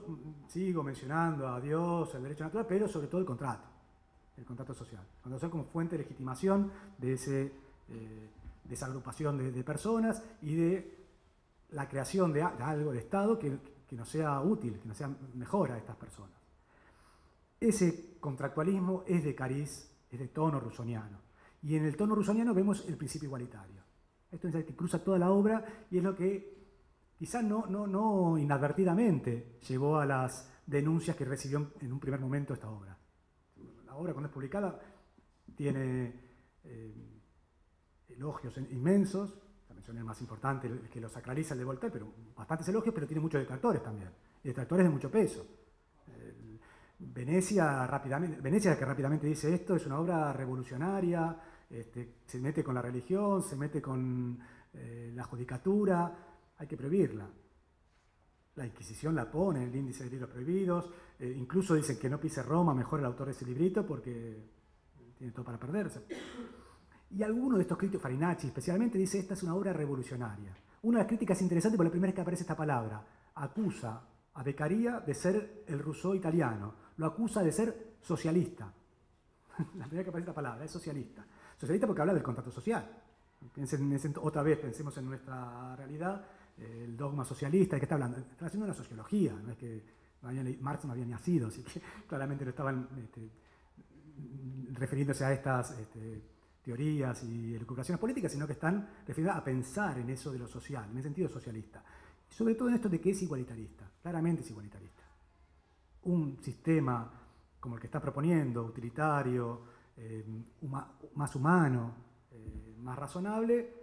sigo mencionando a Dios, el derecho natural, pero sobre todo el contrato social. El contrato social como fuente de legitimación de, de esa agrupación de personas y de la creación de algo, de Estado, que nos sea útil, que nos sea mejor a estas personas. Ese contractualismo es de cariz, es de tono rusoniano. Y en el tono rusoniano vemos el principio igualitario. Esto es el que cruza toda la obra y es lo que quizás no inadvertidamente llevó a las denuncias que recibió en un primer momento esta obra. La obra, cuando es publicada, tiene elogios inmensos. La mención es más importante, el que lo sacraliza, el de Voltaire, pero bastantes elogios, pero tiene muchos detractores también. Y detractores de mucho peso. Venecia que rápidamente dice esto es una obra revolucionaria, se mete con la religión, se mete con la judicatura, hay que prohibirla. La Inquisición la pone en el índice de libros prohibidos, incluso dicen que no pise Roma, mejor el autor de ese librito porque tiene todo para perderse. Y alguno de estos críticos, Farinacci especialmente, dice esta es una obra revolucionaria. Una de las críticas interesantes, por la primera vez que aparece esta palabra, acusa a Beccaria de ser el Rousseau italiano, lo acusa de ser socialista. La primera vez que aparece esta palabra, es socialista. Socialista porque habla del contrato social. Otra vez pensemos en nuestra realidad, el dogma socialista, ¿de qué está hablando? Está haciendo una sociología, no es que Marx no había nacido, así que claramente no estaban refiriéndose a estas teorías y elucubraciones políticas, sino que están refiriendo a pensar en eso de lo social, en el sentido socialista. Y sobre todo en esto de que es igualitarista, claramente es igualitarista. Un sistema como el que está proponiendo, utilitario, más humano, más razonable,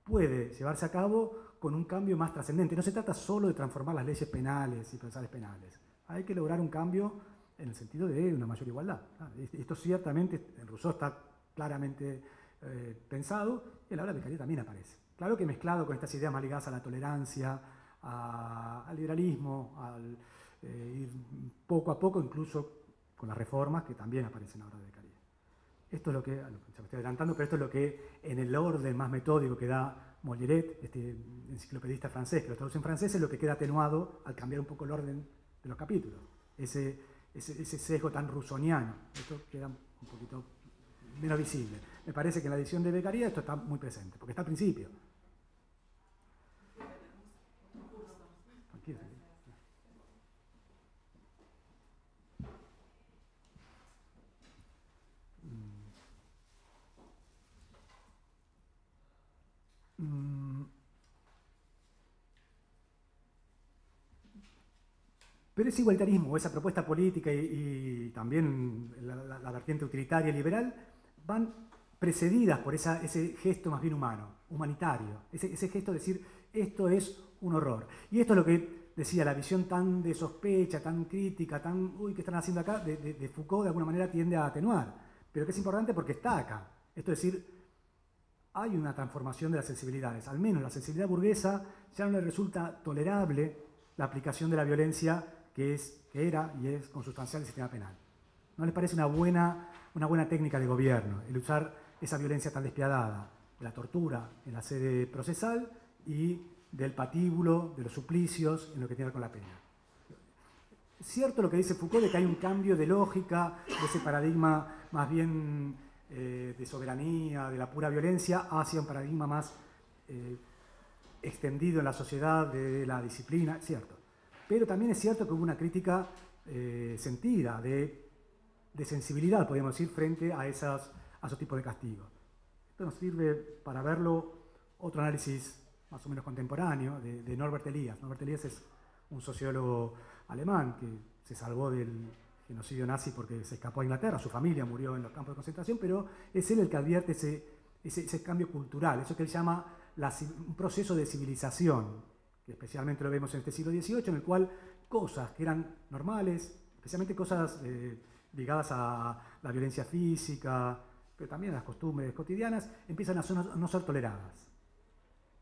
puede llevarse a cabo con un cambio más trascendente. No se trata solo de transformar las leyes penales y procesales penales. Hay que lograr un cambio en el sentido de una mayor igualdad. Esto ciertamente, en Rousseau está claramente pensado, y en la obra de Beccaria también aparece. Claro que mezclado con estas ideas más ligadas a la tolerancia, al liberalismo, al ir poco a poco, incluso con las reformas que también aparecen en la obra de Beccaria. Esto es lo que, ya me estoy adelantando, pero esto es lo que en el orden más metódico que da Molleret, este enciclopedista francés que lo traduce en francés, es lo que queda atenuado al cambiar un poco el orden de los capítulos. Ese sesgo tan rusoniano, esto queda un poquito menos visible. Me parece que en la edición de Beccaria esto está muy presente, porque está al principio. Tranquilo. Pero ese igualitarismo, esa propuesta política y también la vertiente utilitaria y liberal van precedidas por ese gesto más bien humano, humanitario, ese gesto de decir esto es un horror. Y esto es lo que decía, la visión tan de sospecha, tan crítica, tan, uy, ¿qué están haciendo acá? De Foucault de alguna manera tiende a atenuar, pero que es importante porque está acá. Esto es decir, hay una transformación de las sensibilidades, al menos la sensibilidad burguesa ya no le resulta tolerable la aplicación de la violencia que era y es consustancial del sistema penal. ¿No les parece una buena técnica de gobierno el usar esa violencia tan despiadada, de la tortura en la sede procesal y del patíbulo, de los suplicios en lo que tiene que ver con la pena? Es cierto lo que dice Foucault de que hay un cambio de lógica, de ese paradigma más bien de soberanía, de la pura violencia, hacia un paradigma más extendido en la sociedad de la disciplina, es cierto. Pero también es cierto que hubo una crítica sentida, de sensibilidad, podríamos decir, frente a esos tipos de castigos. Esto nos sirve para verlo otro análisis más o menos contemporáneo de Norbert Elias. Norbert Elias es un sociólogo alemán que se salvó del genocidio nazi porque se escapó a Inglaterra, su familia murió en los campos de concentración, pero es él el que advierte ese cambio cultural, eso que él llama un proceso de civilización, que especialmente lo vemos en este siglo XVIII, en el cual cosas que eran normales, especialmente cosas ligadas a la violencia física, pero también a las costumbres cotidianas, empiezan a no ser toleradas.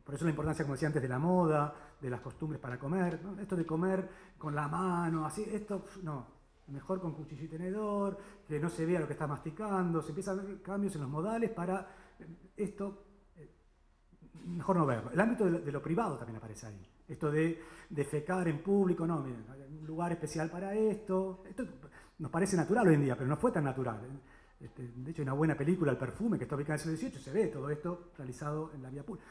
Por eso la importancia, como decía antes, de la moda, de las costumbres para comer, ¿no? Esto de comer con la mano, así, esto no, mejor con cuchillo y tenedor, que no se vea lo que está masticando, se empiezan a ver cambios en los modales para esto. mejor no verlo. El ámbito de lo privado también aparece ahí. Esto de defecar en público, no, miren, hay un lugar especial para esto. Esto nos parece natural hoy en día, pero no fue tan natural. De hecho, hay una buena película, El perfume, que está ubicada en el siglo XVIII, se ve todo esto realizado en la vía pública.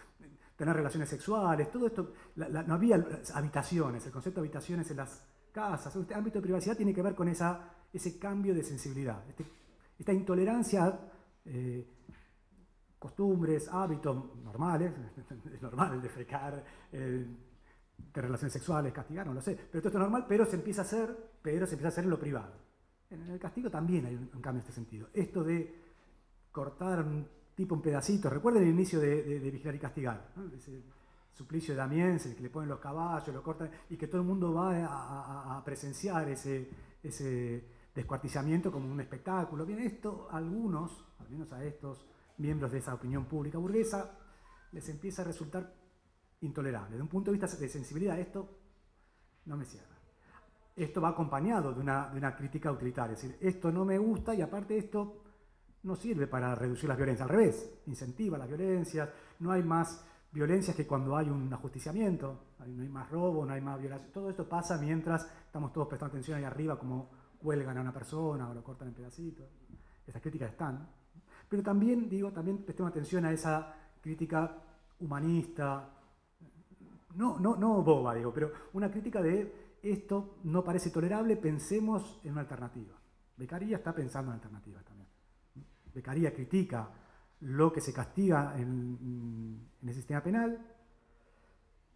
Tener relaciones sexuales, todo esto, no había habitaciones, el concepto de habitaciones en las casas. Este ámbito de privacidad tiene que ver con ese cambio de sensibilidad, esta intolerancia a costumbres, hábitos normales, es normal defecar, de relaciones sexuales, castigar, no lo sé, pero todo esto es normal, pero se empieza a hacer en lo privado. En el castigo también hay un cambio en este sentido. Esto de cortar a un tipo en pedacitos, recuerden el inicio de Vigilar y Castigar, ¿no? Ese suplicio de Damiens, el que le ponen los caballos, lo cortan, y que todo el mundo va a presenciar ese descuartizamiento como un espectáculo. Bien, esto a algunos, al menos a estos miembros de esa opinión pública burguesa, les empieza a resultar intolerable. Desde un punto de vista de sensibilidad, esto no me cierra. Esto va acompañado de una crítica utilitaria, es decir, esto no me gusta y aparte esto no sirve para reducir las violencias, al revés, incentiva las violencias, no hay más violencias que cuando hay un ajusticiamiento, no hay más robo, no hay más violación, todo esto pasa mientras estamos todos prestando atención ahí arriba como cuelgan a una persona o lo cortan en pedacitos, esas críticas están, pero también, también prestemos atención a esa crítica humanista, no boba, pero una crítica de esto no parece tolerable, pensemos en una alternativa. Beccaria está pensando en alternativas también. Beccaria critica lo que se castiga en el sistema penal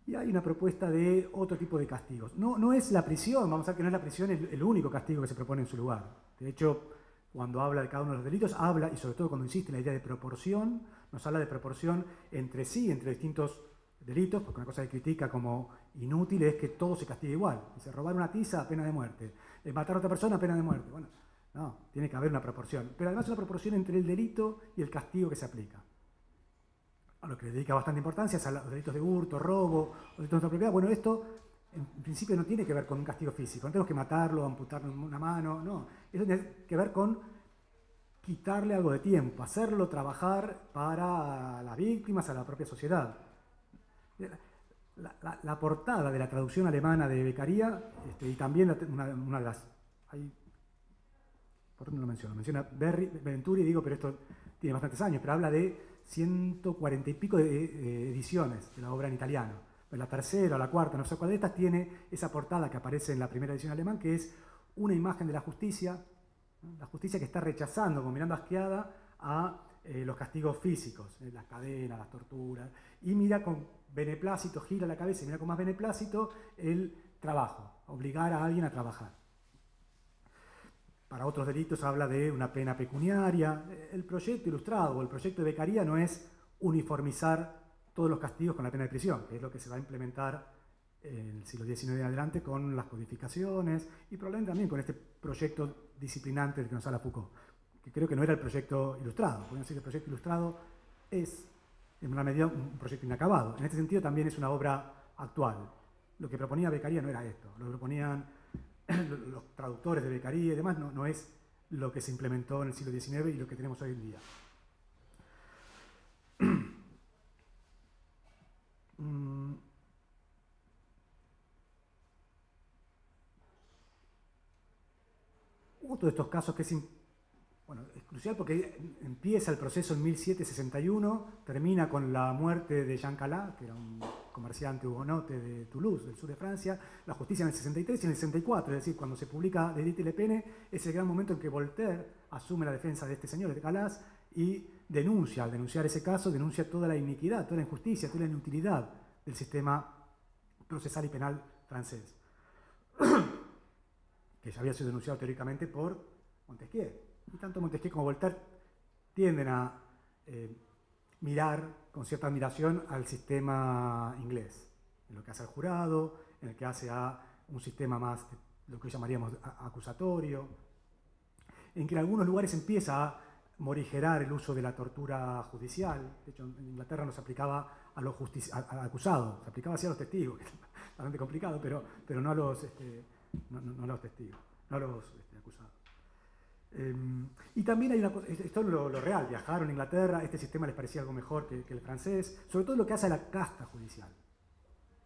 y hay una propuesta de otro tipo de castigos. No es la prisión, vamos a ver que no es la prisión el único castigo que se propone en su lugar. De hecho, cuando habla de cada uno de los delitos, habla, y sobre todo cuando insiste en la idea de proporción, nos habla de proporción entre sí, entre distintos delitos, porque una cosa que critica como inútil es que todo se castigue igual. Dice, robar una tiza, pena de muerte. Matar a otra persona, pena de muerte. Bueno, no, tiene que haber una proporción. Pero además una proporción entre el delito y el castigo que se aplica. A lo que le dedica bastante importancia es a los delitos de hurto, robo, o delitos de propiedad. Bueno, esto en principio no tiene que ver con un castigo físico. No tenemos que matarlo, amputarle una mano, no. Eso tiene que ver con quitarle algo de tiempo, hacerlo trabajar para las víctimas, a la propia sociedad. La portada de la traducción alemana de Beccaria, y también una de las... ¿Por dónde lo menciono? Menciona Venturi, digo, pero esto tiene bastantes años, pero habla de 140 y pico de ediciones de la obra en italiano. Pero la tercera o la cuarta, no sé cuál de estas, tiene esa portada que aparece en la primera edición alemán, que es una imagen de la justicia que está rechazando, como mirando asqueada, a los castigos físicos, las cadenas, las torturas, y mira con beneplácito, gira la cabeza y mira con más beneplácito el trabajo, obligar a alguien a trabajar. Para otros delitos habla de una pena pecuniaria. El proyecto ilustrado o el proyecto de Beccaria no es uniformizar todos los castigos con la pena de prisión, que es lo que se va a implementar en el siglo XIX en adelante con las codificaciones y probablemente también con este proyecto disciplinante del que nos habla Foucault, que creo que no era el proyecto ilustrado. Podemos decir que el proyecto ilustrado es, en una medida, un proyecto inacabado. En este sentido también es una obra actual. Lo que proponía Beccaria no era esto, lo que proponían los traductores de Beccaria y demás, no es lo que se implementó en el siglo XIX y lo que tenemos hoy en día. Otro de estos casos que es crucial porque empieza el proceso en 1761, termina con la muerte de Jean Calas, que era un comerciante hugonote de Toulouse, del sur de Francia, la justicia en el 63 y en el 64, es decir, cuando se publica L'Edit et la Peine, es el gran momento en que Voltaire asume la defensa de este señor, de Calas, y denuncia, al denunciar ese caso, denuncia toda la iniquidad, toda la injusticia, toda la inutilidad del sistema procesal y penal francés, que ya había sido denunciado teóricamente por Montesquieu. Y tanto Montesquieu como Voltaire tienden a mirar con cierta admiración al sistema inglés, en lo que hace al jurado, en el que hace a un sistema más, lo que hoy llamaríamos acusatorio, en que en algunos lugares empieza a morigerar el uso de la tortura judicial. De hecho, en Inglaterra no se aplicaba al acusado, se aplicaba así a los testigos, que es bastante complicado, pero no a los, no a los testigos, no a los acusados. Y también hay una cosa, esto es lo real, viajaron a Inglaterra, este sistema les parecía algo mejor que el francés, sobre todo lo que hace a la casta judicial.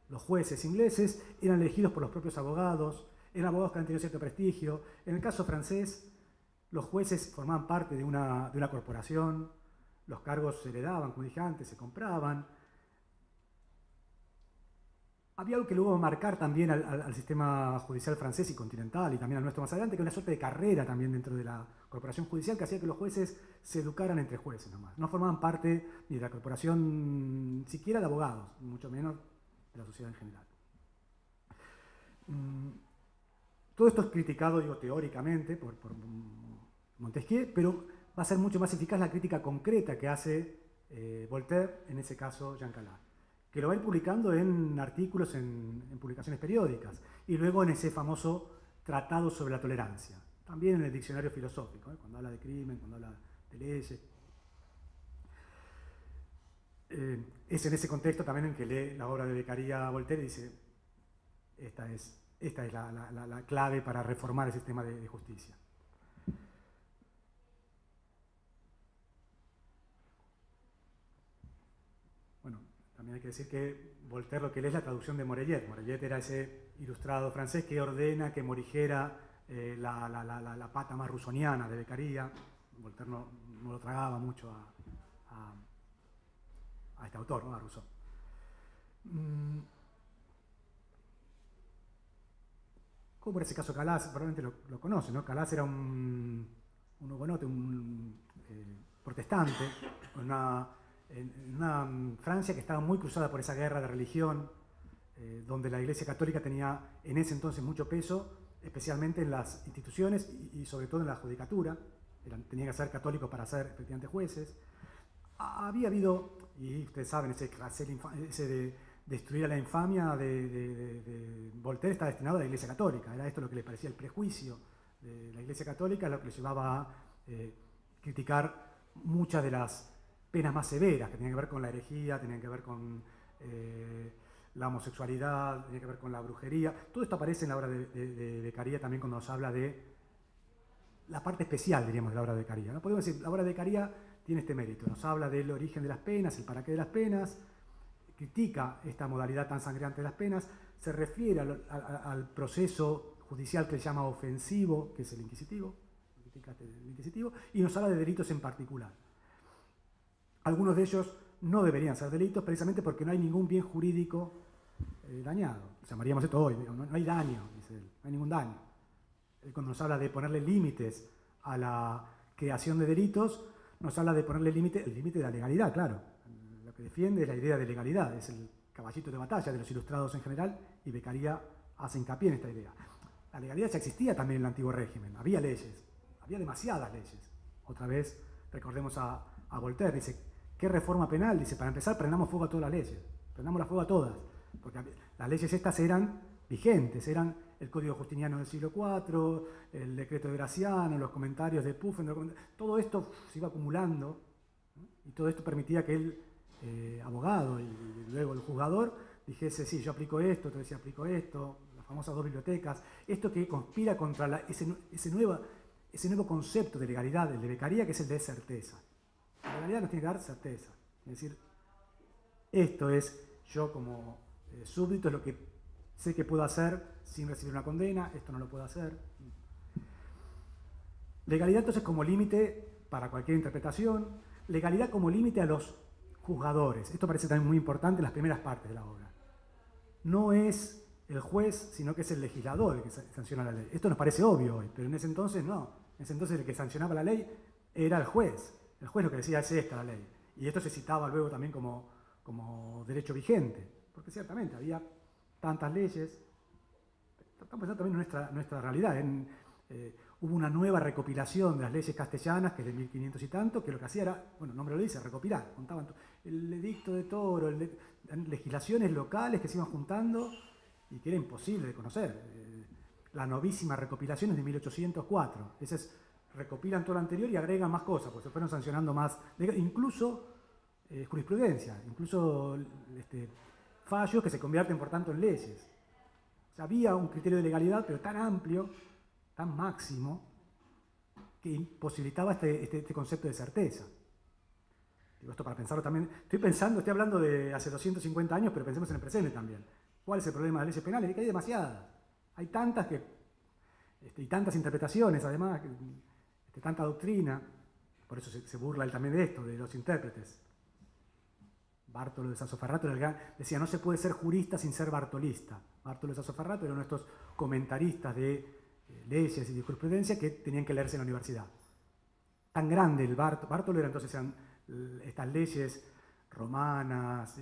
Los jueces ingleses eran elegidos por los propios abogados, eran abogados que han tenido cierto prestigio. En el caso francés, los jueces formaban parte de una corporación, los cargos se heredaban, como dije antes, se compraban. Había algo que luego va a marcar también al sistema judicial francés y continental, y también al nuestro más adelante, que es una suerte de carrera también dentro de la corporación judicial, que hacía que los jueces se educaran entre jueces nomás. No formaban parte ni de la corporación siquiera de abogados, mucho menos de la sociedad en general. Todo esto es criticado, digo, teóricamente por Montesquieu, pero va a ser mucho más eficaz la crítica concreta que hace Voltaire, en ese caso Jean Calas, que lo va a ir publicando en artículos en publicaciones periódicas, y luego en ese famoso Tratado sobre la Tolerancia, también en el diccionario filosófico, cuando habla de crimen, cuando habla de leyes. Es en ese contexto también en que lee la obra de Beccaria Voltaire y dice, esta es la clave para reformar el sistema de justicia. Bueno, también hay que decir que Voltaire lo que lee es la traducción de Morellet. Morellet era ese ilustrado francés que ordena que morigera la pata más rusoniana de Beccaria. Voltaire no lo tragaba mucho a este autor, ¿no? A Rousseau. Como por ese caso Calas, probablemente lo conoce, ¿no? Calas era un hugonote, un protestante, en una Francia que estaba muy cruzada por esa guerra de religión, donde la Iglesia Católica tenía en ese entonces mucho peso, especialmente en las instituciones y sobre todo en la judicatura. Tenían que ser católicos para ser efectivamente jueces. Había habido, y ustedes saben, ese de destruir a la infamia de Voltaire está destinado a la Iglesia Católica. Era esto lo que le parecía el prejuicio de la Iglesia Católica, lo que le llevaba a criticar muchas de las penas más severas, que tenían que ver con la herejía, tenían que ver con la homosexualidad, tenían que ver con la brujería. Todo esto aparece en la obra de Beccaria también cuando nos habla de la parte especial, diríamos, de la obra de Beccaria, ¿no? Podemos decir, la obra de Beccaria tiene este mérito, nos habla del origen de las penas, el para qué de las penas, critica esta modalidad tan sangriante de las penas, se refiere al proceso judicial que él llama ofensivo, que es el inquisitivo, y nos habla de delitos en particular. Algunos de ellos no deberían ser delitos precisamente porque no hay ningún bien jurídico dañado. Llamaríamos esto hoy, no hay daño, dice él, no hay ningún daño. Cuando nos habla de ponerle límites a la creación de delitos, nos habla de ponerle el límite de la legalidad, claro. Lo que defiende es la idea de legalidad, es el caballito de batalla de los ilustrados en general, y Beccaria hace hincapié en esta idea. La legalidad ya existía también en el antiguo régimen, había leyes, había demasiadas leyes. Otra vez, recordemos a Voltaire, dice, ¿qué reforma penal? Dice, para empezar, prendamos fuego a todas las leyes, prendamos fuego a todas, porque las leyes estas eran vigentes, eran el Código Justiniano del siglo IV, el decreto de Graciano, los comentarios de Pufendorf, todo esto se iba acumulando, ¿no? Y todo esto permitía que el abogado y luego el juzgador dijese, sí, yo aplico esto, otro decía, aplico esto, las famosas dos bibliotecas, esto que conspira contra ese nuevo concepto de legalidad, el de Beccaria, que es el de certeza. La legalidad nos tiene que dar certeza, es decir, esto es, yo como súbdito, es lo que sé que puedo hacer sin recibir una condena, esto no lo puedo hacer. Legalidad entonces como límite para cualquier interpretación, legalidad como límite a los juzgadores. Esto parece también muy importante en las primeras partes de la obra. No es el juez, sino que es el legislador el que sanciona la ley. Esto nos parece obvio hoy, pero en ese entonces no. En ese entonces el que sancionaba la ley era el juez. El juez lo que decía es esta la ley. Y esto se citaba luego también como derecho vigente, porque ciertamente había tantas leyes. Estamos pensando también en nuestra realidad. Hubo una nueva recopilación de las leyes castellanas, que es de 1500 y tanto, que lo que hacía era, bueno, el nombre lo dice, recopilar. Contaban el edicto de Toro, legislaciones locales que se iban juntando y que era imposible de conocer. La novísima recopilación es de 1804. Esas recopilan todo lo anterior y agregan más cosas, porque se fueron sancionando más, incluso jurisprudencia, incluso fallos que se convierten por tanto en leyes. O sea, había un criterio de legalidad, pero tan amplio, tan máximo, que imposibilitaba este concepto de certeza. Digo esto para pensarlo también. Estoy hablando de hace 250 años, pero pensemos en el presente también. ¿Cuál es el problema de las leyes penales? Que hay demasiadas. Hay tantas y tantas interpretaciones, además, tanta doctrina. Por eso se burla él también de esto, de los intérpretes. Bartolo de Sassoferrato decía, no se puede ser jurista sin ser bartolista. Bartolo de Sassoferrato era uno de estos comentaristas de leyes y jurisprudencia que tenían que leerse en la universidad. Tan grande el Bartolo era entonces estas leyes romanas,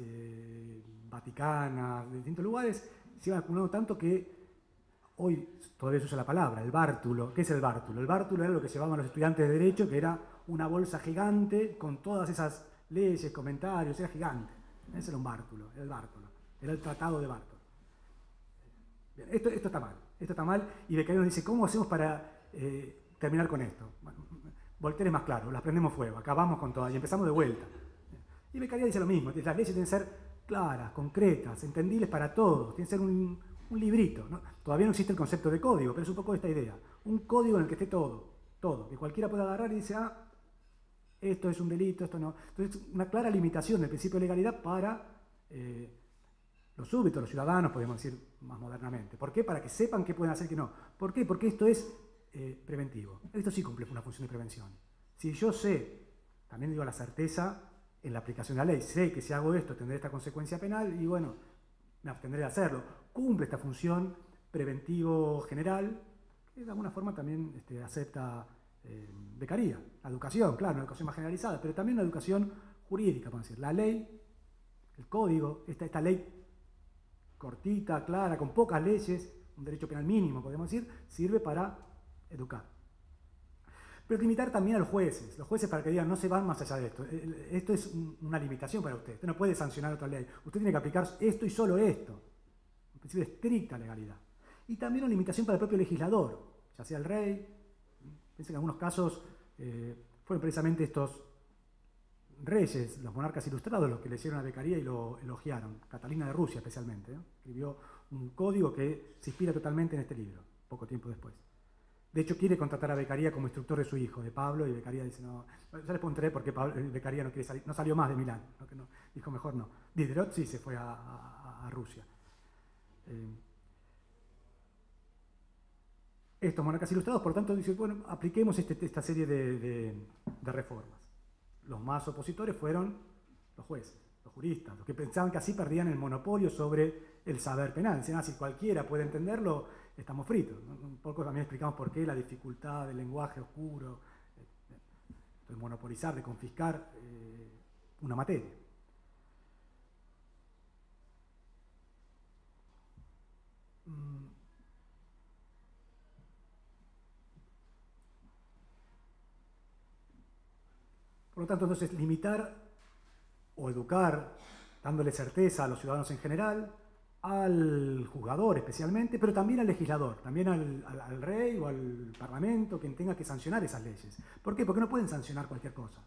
vaticanas, de distintos lugares, se iban acumulando tanto que hoy todavía se usa la palabra, el bártulo. ¿Qué es el bártulo? El bártulo era lo que llevaban los estudiantes de Derecho, que era una bolsa gigante con todas esas leyes, comentarios, era gigante. Ese era un bártulo, era el bártulo. Era el tratado de Bártolo. Bien, esto está mal, y Beccaria nos dice, ¿cómo hacemos para terminar con esto? Bueno, Voltaire es más claro, las prendemos fuego, acabamos con todas y empezamos de vuelta. Y Beccaria dice lo mismo, las leyes tienen que ser claras, concretas, entendibles para todos, tiene que ser un librito, ¿no? Todavía no existe el concepto de código, pero es un poco esta idea. Un código en el que esté todo, que cualquiera pueda agarrar y dice, esto es un delito, esto no. Entonces, una clara limitación del principio de legalidad para los súbditos, los ciudadanos, podemos decir más modernamente. ¿Por qué? Para que sepan qué pueden hacer y qué no. ¿Por qué? Porque esto es preventivo. Esto sí cumple una función de prevención. Si yo sé, también digo la certeza en la aplicación de la ley, sé que si hago esto tendré esta consecuencia penal y bueno, me abstendré de hacerlo. Cumple esta función preventivo general, que de alguna forma también acepta Beccaria. La educación, claro, una educación más generalizada, pero también una educación jurídica, podemos decir. La ley, el código, esta ley cortita, clara, con pocas leyes, un derecho penal mínimo, podemos decir, sirve para educar. Pero limitar también a los jueces para que digan, no se van más allá de esto. Esto es una limitación para usted. Usted no puede sancionar otra ley. Usted tiene que aplicar esto y solo esto. Un principio de estricta legalidad. Y también una limitación para el propio legislador, ya sea el rey. Piensen que en algunos casos fueron precisamente estos reyes, los monarcas ilustrados, los que le hicieron a Beccaria y lo elogiaron. Catalina de Rusia especialmente, ¿no? Escribió un código que se inspira totalmente en este libro, poco tiempo después. De hecho, quiere contratar a Beccaria como instructor de su hijo, de Pablo, y Beccaria dice, no, ya les pondré porque Beccaria no quiere salir, no salió más de Milán, ¿no? Dijo, mejor no. Diderot sí se fue a Rusia. Estos monarcas ilustrados, por tanto, dicen, bueno, apliquemos esta serie de reformas. Los más opositores fueron los jueces, los juristas, los que pensaban que así perdían el monopolio sobre el saber penal. Dicen, si cualquiera puede entenderlo, estamos fritos. Un poco también explicamos por qué la dificultad del lenguaje oscuro, de monopolizar, de confiscar una materia. Por lo tanto, entonces, limitar o educar, dándole certeza a los ciudadanos en general, al juzgador especialmente, pero también al legislador, también al rey o al parlamento, quien tenga que sancionar esas leyes. ¿Por qué? Porque no pueden sancionar cualquier cosa.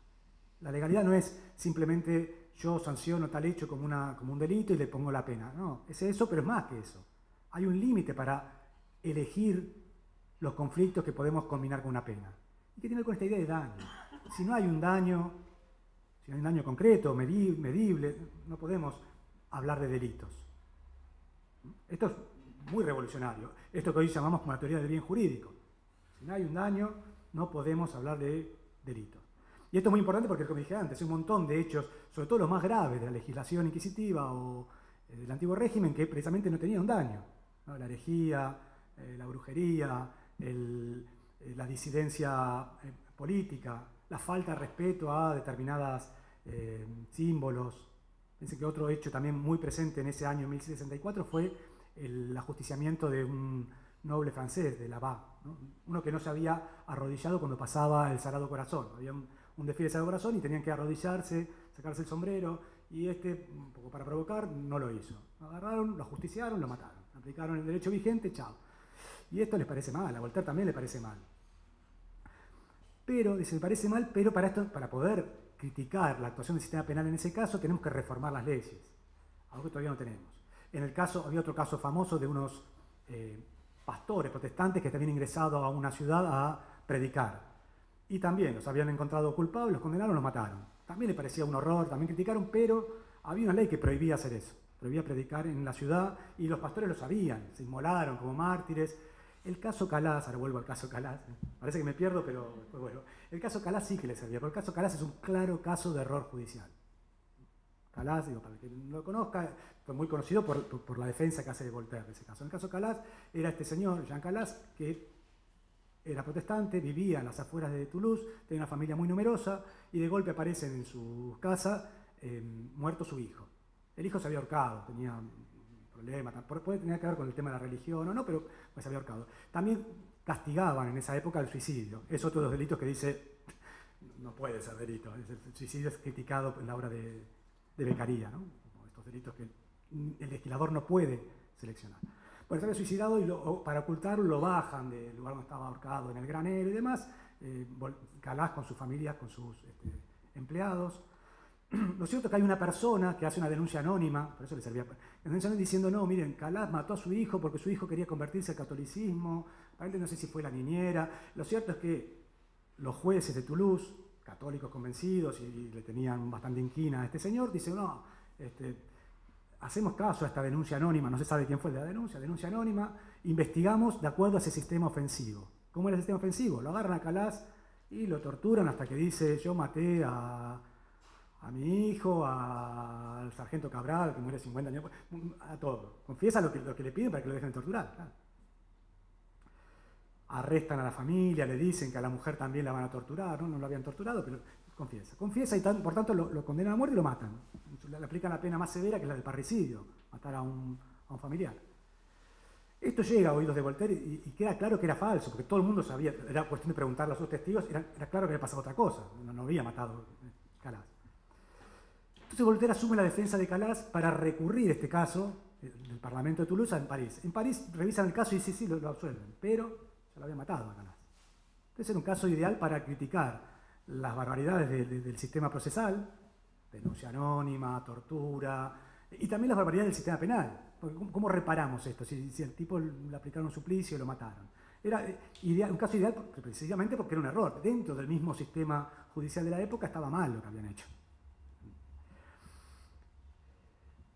La legalidad no es simplemente yo sanciono tal hecho como un delito y le pongo la pena. No, es eso, pero es más que eso. Hay un límite para elegir los conflictos que podemos combinar con una pena. ¿Y qué tiene que ver con esta idea de daño? Si no hay un daño concreto, medible, no podemos hablar de delitos. Esto es muy revolucionario. Esto que hoy llamamos como la teoría del bien jurídico. Si no hay un daño, no podemos hablar de delitos. Y esto es muy importante porque, como dije antes, hay un montón de hechos, sobre todo los más graves de la legislación inquisitiva o del antiguo régimen, que precisamente no tenían un daño, ¿no? La herejía, la brujería, la disidencia política, la falta de respeto a determinados símbolos. Piensen que otro hecho también muy presente en ese año 1664 fue el ajusticiamiento de un noble francés, de Laval, ¿no? Uno que no se había arrodillado cuando pasaba el Sagrado Corazón. Había un desfile del Sagrado Corazón y tenían que arrodillarse, sacarse el sombrero, y un poco para provocar, no lo hizo. Lo agarraron, lo ajusticiaron, lo mataron. Aplicaron el derecho vigente, chao. Y esto les parece mal, a Voltaire también le parece mal. Pero, dice, me parece mal, pero para poder criticar la actuación del sistema penal en ese caso, tenemos que reformar las leyes, algo que todavía no tenemos. Había otro caso famoso de unos pastores protestantes que habían ingresado a una ciudad a predicar. Y también los habían encontrado culpables, los condenaron, los mataron. También le parecía un horror, también criticaron, pero había una ley que prohibía hacer eso. Prohibía predicar en la ciudad y los pastores lo sabían, se inmolaron como mártires. El caso Calas, ahora vuelvo al caso Calas, parece que me pierdo, pero después vuelvo. El caso Calas sí que le servía, porque el caso Calas es un claro caso de error judicial. Calas, digo, para el que no lo conozca, fue muy conocido por la defensa que hace de Voltaire de ese caso. En el caso Calas era este señor, Jean Calas, que era protestante, vivía en las afueras de Toulouse, tenía una familia muy numerosa y de golpe aparecen en su casa muerto su hijo. El hijo se había ahorcado, tenía un problema, puede tener que ver con el tema de la religión o no, pero pues se había ahorcado. También castigaban en esa época el suicidio. Es otro de los delitos que dice, no puede ser delito. El suicidio es criticado en la obra de Beccaria, ¿no? Como estos delitos que el legislador no puede seleccionar. Bueno, se había suicidado y para ocultarlo lo bajan del lugar donde estaba ahorcado en el granero y demás. Calas con su familia, con sus empleados. Lo cierto es que hay una persona que hace una denuncia anónima, por eso le servía, denuncia anónima diciendo, no, miren, Calas mató a su hijo porque su hijo quería convertirse al catolicismo, aparentemente no sé si fue la niñera. Lo cierto es que los jueces de Toulouse, católicos convencidos y le tenían bastante inquina a este señor, dicen, no, hacemos caso a esta denuncia anónima, no se sabe quién fue de la denuncia anónima, investigamos de acuerdo a ese sistema ofensivo. ¿Cómo era el sistema ofensivo? Lo agarran a Calas y lo torturan hasta que dice, yo maté a mi hijo, al sargento Cabral, que muere 50 años, a todo. Confiesa lo que le piden para que lo dejen torturar. Claro. Arrestan a la familia, le dicen que a la mujer también la van a torturar, no lo habían torturado, pero confiesa. Confiesa y por tanto lo condenan a muerte y lo matan. Le aplican la pena más severa que es la del parricidio, matar a un familiar. Esto llega a oídos de Voltaire y queda claro que era falso, porque todo el mundo sabía, era cuestión de preguntarle a sus testigos, era claro que había pasado otra cosa, no había matado Calas. Entonces Voltaire asume la defensa de Calas para recurrir este caso del Parlamento de Toulouse en París. En París revisan el caso y sí, lo absuelven, pero se lo había matado a Calas. Entonces era un caso ideal para criticar las barbaridades del sistema procesal, denuncia anónima, tortura, y también las barbaridades del sistema penal. Porque ¿cómo reparamos esto? Si el tipo le aplicaron un suplicio y lo mataron. Era un caso ideal precisamente porque era un error. Dentro del mismo sistema judicial de la época estaba mal lo que habían hecho.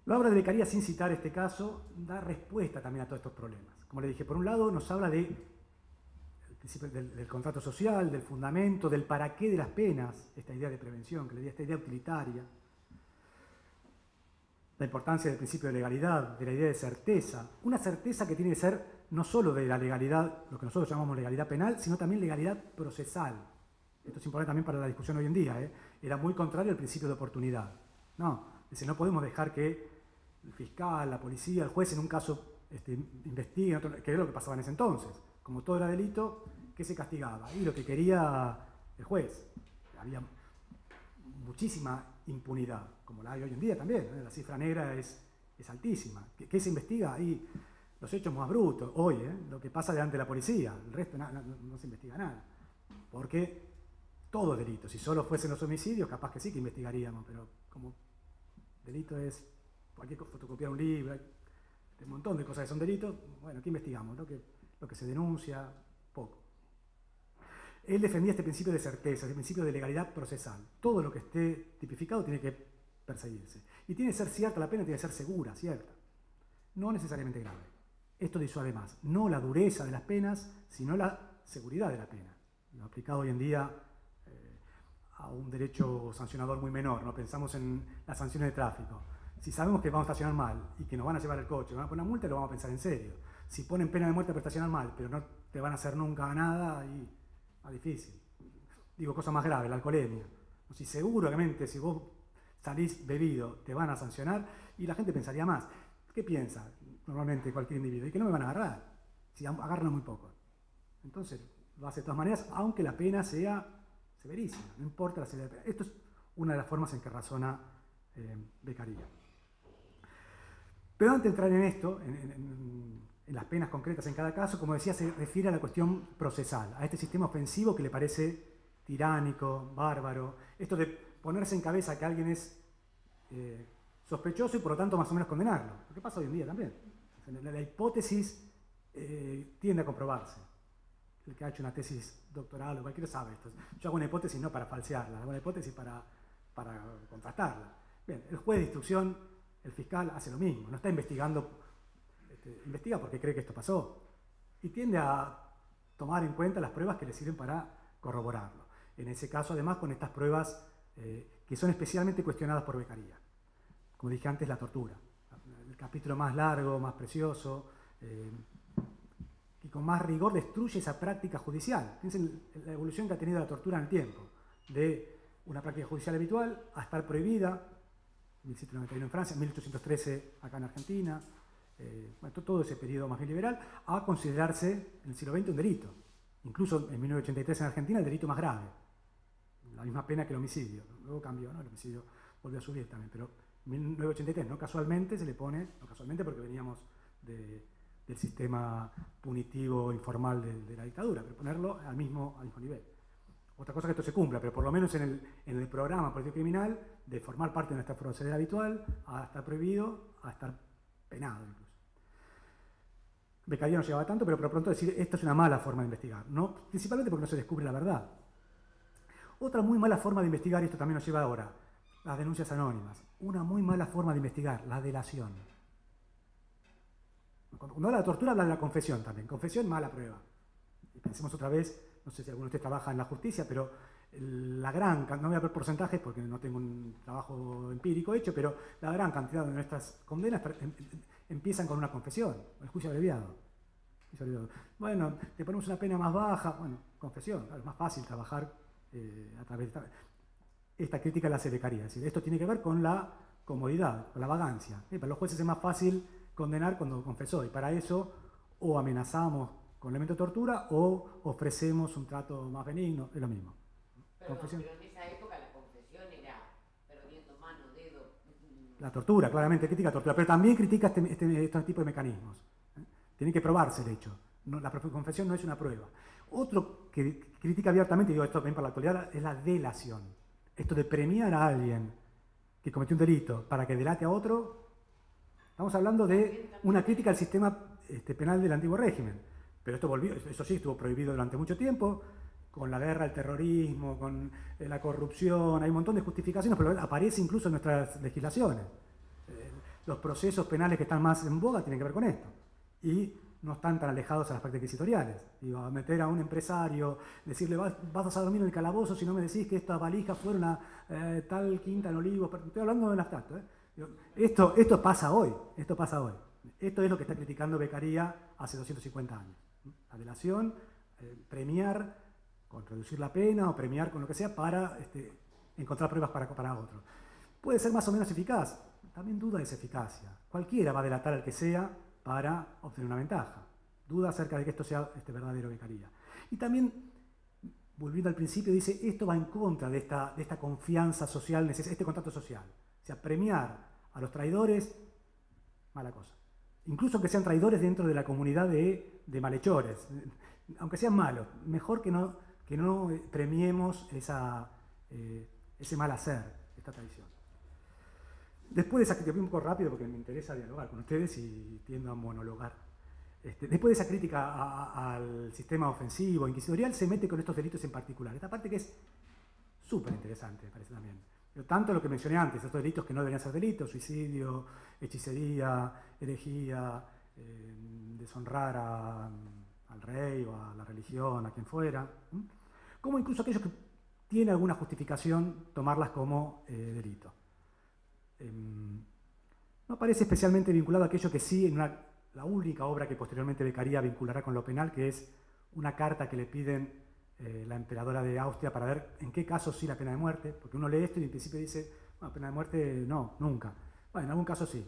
La obra de Beccaria, sin citar este caso, da respuesta también a todos estos problemas. Como le dije, por un lado nos habla del contrato social, del fundamento, del para qué de las penas, esta idea de prevención, que le di, esta idea utilitaria, la importancia del principio de legalidad, de la idea de certeza, una certeza que tiene que ser no solo de la legalidad, lo que nosotros llamamos legalidad penal, sino también legalidad procesal. Esto es importante también para la discusión hoy en día, Era muy contrario al principio de oportunidad. No podemos dejar que el fiscal, la policía, el juez en un caso investiguen, que es lo que pasaba en ese entonces. Como todo era delito, ¿qué se castigaba? Y lo que quería el juez. Había muchísima impunidad, como la hay hoy en día también. La cifra negra es altísima. ¿Qué se investiga? Ahí los hechos más brutos, hoy, lo que pasa delante de la policía. El resto no se investiga nada. Porque todo es delito. Si solo fuesen los homicidios, capaz que sí que investigaríamos, pero como delito es cualquier fotocopiar un libro, hay un montón de cosas que son delitos, bueno, ¿qué investigamos? Lo que se denuncia, poco. Él defendía este principio de certeza, este principio de legalidad procesal. Todo lo que esté tipificado tiene que perseguirse. Y tiene que ser cierta la pena, tiene que ser segura, cierta. No necesariamente grave. Esto disuade más. No la dureza de las penas, sino la seguridad de la pena. Lo aplicado hoy en día a un derecho sancionador muy menor. ¿No? Pensamos en las sanciones de tráfico. Si sabemos que vamos a estacionar mal y que nos van a llevar el coche, van a poner una multa, lo vamos a pensar en serio. Si ponen pena de muerte por estacionar mal, pero no te van a hacer nunca nada, y más difícil. Digo, cosa más grave, la alcoholemia. Si seguramente si vos salís bebido te van a sancionar y la gente pensaría más. ¿Qué piensa normalmente cualquier individuo? Y que no me van a agarrar, si agarran muy poco. Entonces lo hace de todas maneras, aunque la pena sea severísima, no importa la severidad de la pena. Esto es una de las formas en que razona Beccaria. Pero antes de entrar en esto, en las penas concretas en cada caso, como decía, se refiere a la cuestión procesal, a este sistema ofensivo que le parece tiránico, bárbaro, esto de ponerse en cabeza que alguien es sospechoso y por lo tanto más o menos condenarlo. Lo que pasa hoy en día también. La hipótesis tiende a comprobarse. el que ha hecho una tesis doctoral o cualquiera sabe esto. Yo hago una hipótesis no para falsearla, hago una hipótesis para contrastarla. Bien, el juez de instrucción, el fiscal, hace lo mismo, no está investigando, investiga porque cree que esto pasó y tiende a tomar en cuenta las pruebas que le sirven para corroborarlo. En ese caso, además, con estas pruebas que son especialmente cuestionadas por Beccaria. Como dije antes, la tortura. El capítulo más largo, más precioso, y con más rigor destruye esa práctica judicial. Piensen en la evolución que ha tenido la tortura en el tiempo, de una práctica judicial habitual a estar prohibida, 1791 en Francia, 1813 acá en Argentina, bueno, todo ese periodo más bien liberal, a considerarse en el siglo XX un delito. Incluso en 1983 en Argentina el delito más grave, la misma pena que el homicidio. Luego cambió, ¿no? El homicidio volvió a subir también, pero en 1983 no casualmente se le pone, no casualmente porque veníamos del sistema punitivo informal de la dictadura, pero ponerlo al mismo nivel. Otra cosa que esto se cumpla, pero por lo menos en el programa político criminal, de formar parte de nuestra procedura habitual, a estar prohibido, a estar penado incluso. Beccaria no llegaba tanto, pero por lo pronto decir esto es una mala forma de investigar, ¿no? Principalmente porque no se descubre la verdad. Otra muy mala forma de investigar, y esto también nos lleva ahora, las denuncias anónimas. Una muy mala forma de investigar, la delación. Cuando habla de la tortura, habla de la confesión también. Confesión, mala prueba. Y pensemos otra vez, no sé si alguno de ustedes trabaja en la justicia, pero la gran cantidad, no voy a ver porcentajes porque no tengo un trabajo empírico hecho, pero la gran cantidad de nuestras condenas empiezan con una confesión, el juicio abreviado. Bueno, te ponemos una pena más baja, bueno, confesión, claro, es más fácil trabajar a través de esta crítica la hace Beccaria. Es decir, esto tiene que ver con la comodidad, con la vagancia. Para los jueces es más fácil condenar cuando confesó, y para eso o amenazamos con elemento de tortura o ofrecemos un trato más benigno, es lo mismo. Pero en esa época la confesión era perdiendo mano, dedo. La tortura, claramente critica la tortura, pero también critica este tipo de mecanismos. Tiene que probarse el hecho. No, la confesión no es una prueba. Otro que critica abiertamente, y digo esto también para la actualidad, es la delación. Esto de premiar a alguien que cometió un delito para que delate a otro. Estamos hablando de una crítica al sistema penal del antiguo régimen. Pero esto volvió, eso sí, estuvo prohibido durante mucho tiempo, con la guerra, el terrorismo, con la corrupción, hay un montón de justificaciones, pero aparece incluso en nuestras legislaciones. Los procesos penales que están más en boga tienen que ver con esto. Y no están tan alejados a las prácticas inquisitoriales. Digo, a meter a un empresario, decirle, vas a dormir en el calabozo si no me decís que estas valijas fueron a tal quinta en Olivos. Estoy hablando del abstracto. Digo, esto pasa hoy, esto pasa hoy. Esto es lo que está criticando Beccaria hace 250 años. La delación, premiar con reducir la pena o premiar con lo que sea para encontrar pruebas para otro. Puede ser más o menos eficaz, también duda de esa eficacia. Cualquiera va a delatar al que sea para obtener una ventaja. Duda acerca de que esto sea verdadero Beccaria. Y también, volviendo al principio, dice, esto va en contra de esta confianza social, este contrato social. O sea, premiar a los traidores, mala cosa. Incluso que sean traidores dentro de la comunidad de malhechores. Aunque sean malos, mejor que no premiemos ese mal hacer, esta traición. Después de esa crítica, un poco rápido porque me interesa dialogar con ustedes y tiendo a monologar. Después de esa crítica al sistema ofensivo, inquisitorial, se mete con estos delitos en particular. Esta parte que es súper interesante, me parece también. Pero tanto lo que mencioné antes, estos delitos que no deberían ser delitos, suicidio, hechicería, herejía, deshonrar al rey o a la religión, a quien fuera, como incluso aquellos que tienen alguna justificación, tomarlas como delito. No parece especialmente vinculado a aquello que sí, la única obra que posteriormente Beccaria vinculará con lo penal, que es una carta que le piden la emperadora de Austria para ver en qué casos sí la pena de muerte, porque uno lee esto y en principio dice, no, pena de muerte no, nunca. Bueno, en algún caso sí,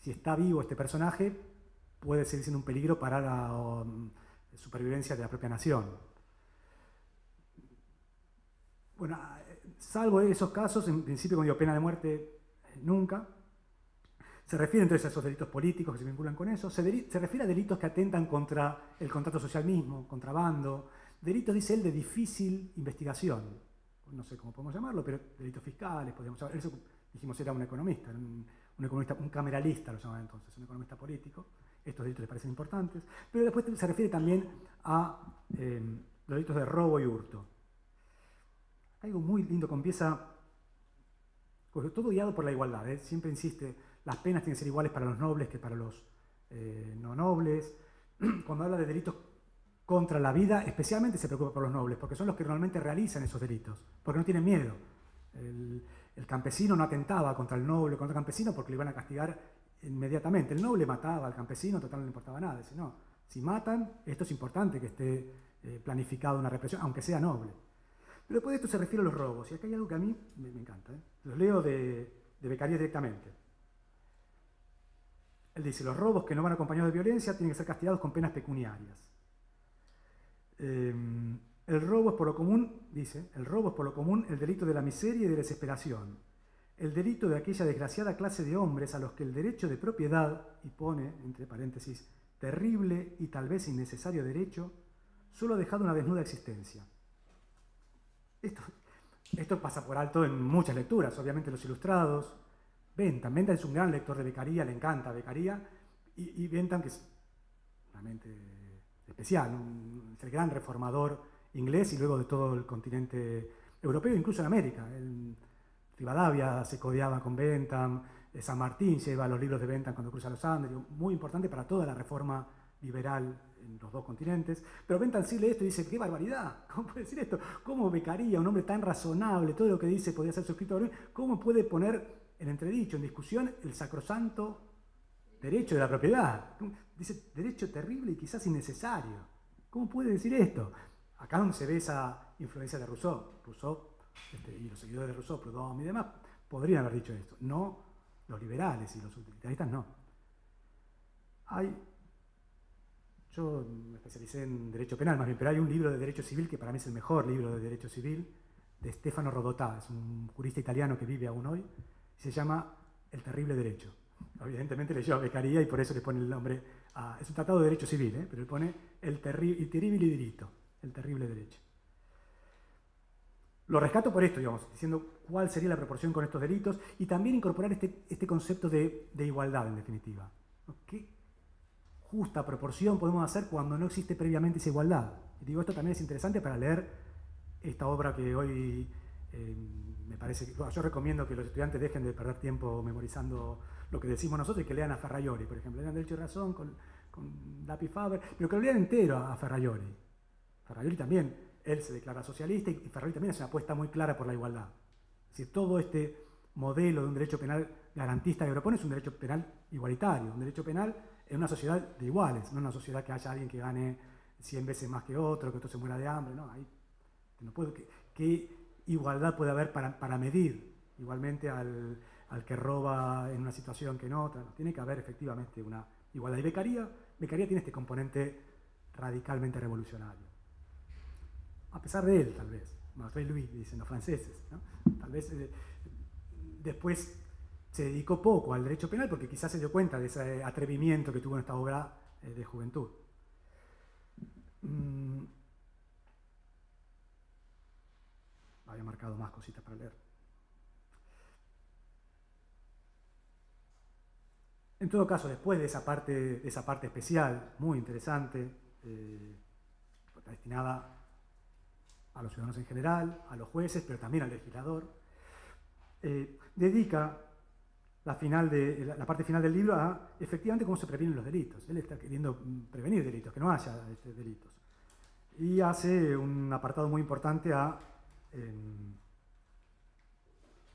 si está vivo este personaje, puede seguir siendo un peligro para la supervivencia de la propia nación. Bueno, salvo esos casos, en principio cuando digo pena de muerte, nunca. Se refiere entonces a esos delitos políticos que se vinculan con eso. Se refiere a delitos que atentan contra el contrato social mismo, contrabando. Delitos, dice él, de difícil investigación. No sé cómo podemos llamarlo, pero delitos fiscales, podríamos llamarlo. Eso dijimos era un economista, un cameralista lo llamaban entonces, un economista político. Estos delitos le parecen importantes, pero después se refiere también a los delitos de robo y hurto. Algo muy lindo que empieza, todo guiado por la igualdad, siempre insiste, las penas tienen que ser iguales para los nobles que para los no nobles. Cuando habla de delitos contra la vida, especialmente se preocupa por los nobles, porque son los que normalmente realizan esos delitos, porque no tienen miedo. El campesino no atentaba contra el noble, contra el campesino, porque lo iban a castigar inmediatamente. El noble mataba al campesino, total no le importaba nada. Dice, no, si matan, esto es importante que esté planificado una represión, aunque sea noble. Pero después de esto se refiere a los robos, y acá hay algo que a mí me encanta. Los leo de Beccaria directamente. Él dice, los robos que no van acompañados de violencia tienen que ser castigados con penas pecuniarias. El robo es por lo común, dice, el robo es por lo común el delito de la miseria y de la desesperación. El delito de aquella desgraciada clase de hombres a los que el derecho de propiedad, y pone, entre paréntesis, terrible y tal vez innecesario derecho, solo ha dejado una desnuda existencia. Esto pasa por alto en muchas lecturas, obviamente los ilustrados. Bentham es un gran lector de Beccaria, le encanta Beccaria, y Bentham, que es realmente especial, es el gran reformador inglés y luego de todo el continente europeo, incluso en América. Rivadavia se codeaba con Bentham, San Martín lleva los libros de Bentham cuando cruza los Andes, muy importante para toda la reforma liberal en los dos continentes. Pero Bentham sí lee esto y dice, ¡qué barbaridad! ¿Cómo puede decir esto? ¿Cómo Beccaria, un hombre tan razonable, todo lo que dice podría ser suscrito, cómo puede poner en entredicho, en discusión, el sacrosanto derecho de la propiedad? Dice, derecho terrible y quizás innecesario. ¿Cómo puede decir esto? Acá donde se ve esa influencia de Rousseau. Rousseau y los seguidores de Rousseau, Proudhon y demás, podrían haber dicho esto. No los liberales y los utilitaristas, no. Yo me especialicé en derecho penal, más bien, pero hay un libro de derecho civil que para mí es el mejor libro de derecho civil, de Stefano Rodotà, es un jurista italiano que vive aún hoy, y se llama El terrible derecho. Evidentemente leyó a Beccaria y por eso le pone el nombre es un tratado de derecho civil, pero le pone il terribile diritto, el terrible derecho. Lo rescato por esto, digamos, diciendo cuál sería la proporción con estos delitos y también incorporar este concepto de igualdad, en definitiva. ¿Qué justa proporción podemos hacer cuando no existe previamente esa igualdad? Y digo, esto también es interesante para leer esta obra que hoy me parece que... yo recomiendo que los estudiantes dejen de perder tiempo memorizando lo que decimos nosotros y que lean a Ferraioli, por ejemplo. Lean Derecho y Razón con Lapi Faber, pero que lo lean entero a Ferraioli. Ferraioli también, él se declara socialista y Ferraioli también hace una apuesta muy clara por la igualdad. Es decir, todo este modelo de un derecho penal garantista que propone es un derecho penal igualitario, un derecho penal en una sociedad de iguales, no en una sociedad que haya alguien que gane 100 veces más que otro, que otro se muera de hambre, no, ahí no puedo, ¿qué igualdad puede haber para medir igualmente al que roba en una situación que en otra? No, tiene que haber efectivamente una igualdad. Y Beccaria tiene este componente radicalmente revolucionario. A pesar de él, tal vez. Marcel Louis, dicen los franceses, ¿no? Tal vez después se dedicó poco al derecho penal porque quizás se dio cuenta de ese atrevimiento que tuvo en esta obra de juventud. Había marcado más cositas para leer. En todo caso, después de esa parte especial, muy interesante, está destinada a los ciudadanos en general, a los jueces, pero también al legislador, dedica la parte final del libro a efectivamente cómo se previenen los delitos. Él está queriendo prevenir delitos, que no haya delitos. Y hace un apartado muy importante a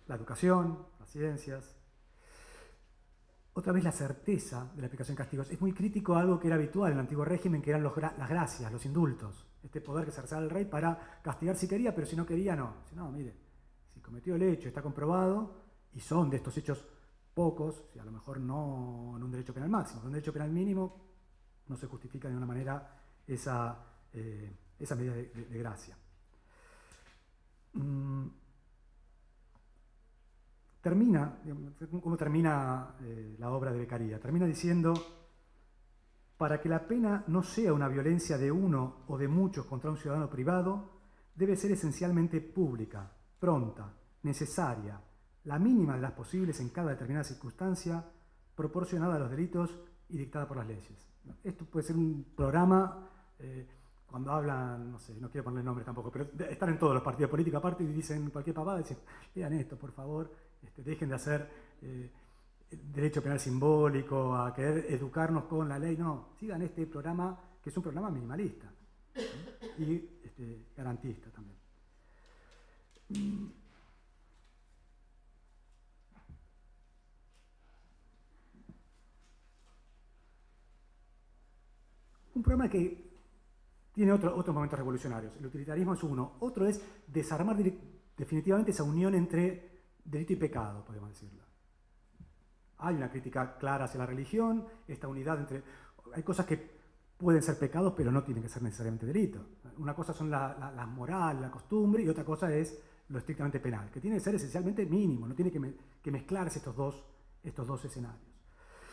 la educación, las ciencias. Otra vez la certeza de la aplicación de castigos. Es muy crítico a algo que era habitual en el antiguo régimen, que eran las gracias, los indultos. Este poder que se reservaba el rey para castigar si quería, pero si no quería, no. Dice, no, mire, si cometió el hecho, está comprobado, y son de estos hechos pocos, si a lo mejor no en un derecho penal máximo, en un derecho penal mínimo, no se justifica de ninguna manera esa medida de gracia. ¿Cómo termina la obra de Beccaria? Termina diciendo, para que la pena no sea una violencia de uno o de muchos contra un ciudadano privado, debe ser esencialmente pública, pronta, necesaria, la mínima de las posibles en cada determinada circunstancia, proporcionada a los delitos y dictada por las leyes. Esto puede ser un programa, cuando hablan, no sé, no quiero ponerle nombre tampoco, pero están en todos los partidos políticos aparte y dicen cualquier pavada, dicen, lean esto, por favor, dejen de hacer derecho penal simbólico, a querer educarnos con la ley, no, sigan este programa, que es un programa minimalista y garantista también. Un programa que tiene otros momentos revolucionarios. El utilitarismo es uno. Otro es desarmar definitivamente esa unión entre delito y pecado, podemos decirlo. Hay una crítica clara hacia la religión, esta unidad entre... Hay cosas que pueden ser pecados, pero no tienen que ser necesariamente delitos. Una cosa son la moral, la costumbre, y otra cosa es lo estrictamente penal, que tiene que ser esencialmente mínimo, no tiene que mezclarse estos dos escenarios.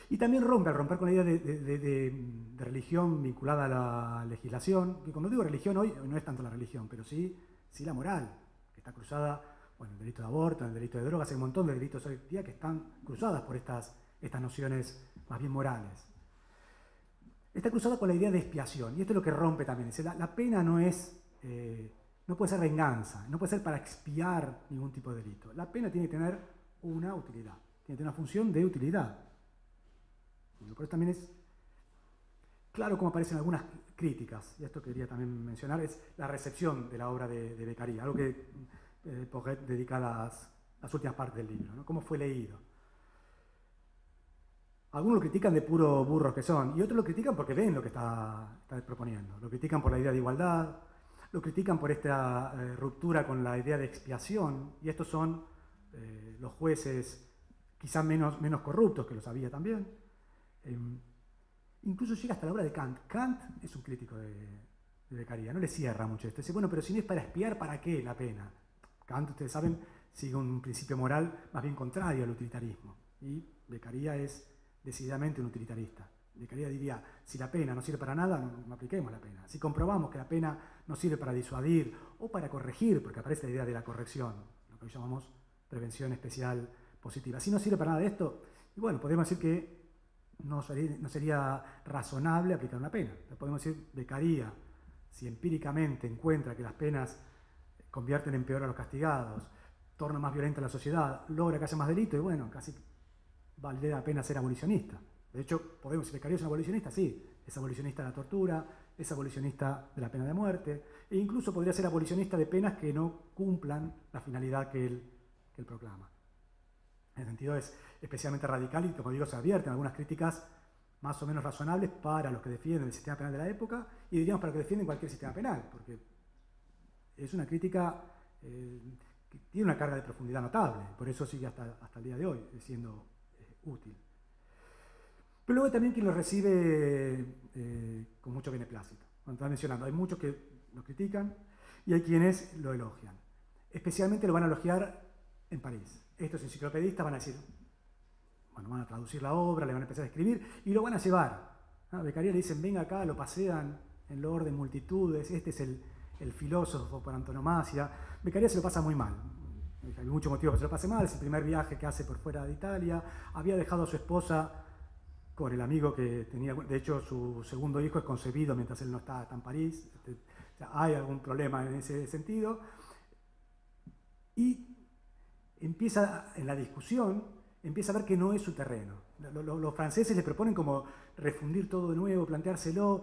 Y también al romper con la idea de religión vinculada a la legislación, que cuando digo religión hoy no es tanto la religión, pero sí la moral, que está cruzada, bueno, el delito de aborto, el delito de drogas, hay un montón de delitos hoy día que están cruzadas por estas nociones más bien morales. Está cruzada con la idea de expiación, y esto es lo que rompe también. Es la pena no puede ser venganza, no puede ser para expiar ningún tipo de delito. La pena tiene que tener una utilidad, tiene que tener una función de utilidad. Por eso también es claro cómo aparecen algunas críticas, y esto quería también mencionar, es la recepción de la obra de Beccaria, algo que Porret dedica a las últimas partes del libro, ¿no? Cómo fue leído. Algunos lo critican de puro burros que son, y otros lo critican porque ven lo que está proponiendo. Lo critican por la idea de igualdad, lo critican por esta ruptura con la idea de expiación, y estos son los jueces quizás menos corruptos, que los había también. Incluso llega hasta la obra de Kant. Kant es un crítico de Beccaria, no le cierra mucho esto. Dice, bueno, pero si no es para expiar, ¿para qué la pena? Kant, ustedes saben, sigue un principio moral más bien contrario al utilitarismo. Y Beccaria es decididamente un utilitarista. Beccaria diría, si la pena no sirve para nada, no apliquemos la pena. Si comprobamos que la pena no sirve para disuadir o para corregir, porque aparece la idea de la corrección, lo que hoy llamamos prevención especial positiva. Si no sirve para nada de esto, y bueno, podemos decir que no sería razonable aplicar una pena. Podemos decir, Beccaria, si empíricamente encuentra que las penas convierten en peor a los castigados, tornan más violenta la sociedad, logra que haya más delito, y bueno, casi vale la pena ser abolicionista. De hecho, podemos decir, ¿Beccaria es un abolicionista? Sí, es abolicionista de la tortura, es abolicionista de la pena de muerte, e incluso podría ser abolicionista de penas que no cumplan la finalidad que él proclama. En ese sentido es especialmente radical y, como digo, se advierten algunas críticas más o menos razonables para los que defienden el sistema penal de la época y diríamos para los que defienden cualquier sistema penal, porque es una crítica que tiene una carga de profundidad notable, por eso sigue hasta el día de hoy siendo útil. Pero luego también quien lo recibe con mucho beneplácito. Cuando estaba mencionando, hay muchos que lo critican y hay quienes lo elogian. Especialmente lo van a elogiar en París. Estos enciclopedistas van a decir, bueno, van a traducir la obra, le van a empezar a escribir y lo van a llevar. A Beccaria le dicen, venga acá, lo pasean en lo orden multitudes, este es el filósofo por antonomasia. Beccaria se lo pasa muy mal. Hay muchos motivos que se lo pase mal, es el primer viaje que hace por fuera de Italia, había dejado a su esposa con el amigo que tenía, de hecho su segundo hijo es concebido mientras él no está en París, o sea, hay algún problema en ese sentido. Y empieza en la discusión, empieza a ver que no es su terreno. Los franceses le proponen como refundir todo de nuevo, planteárselo.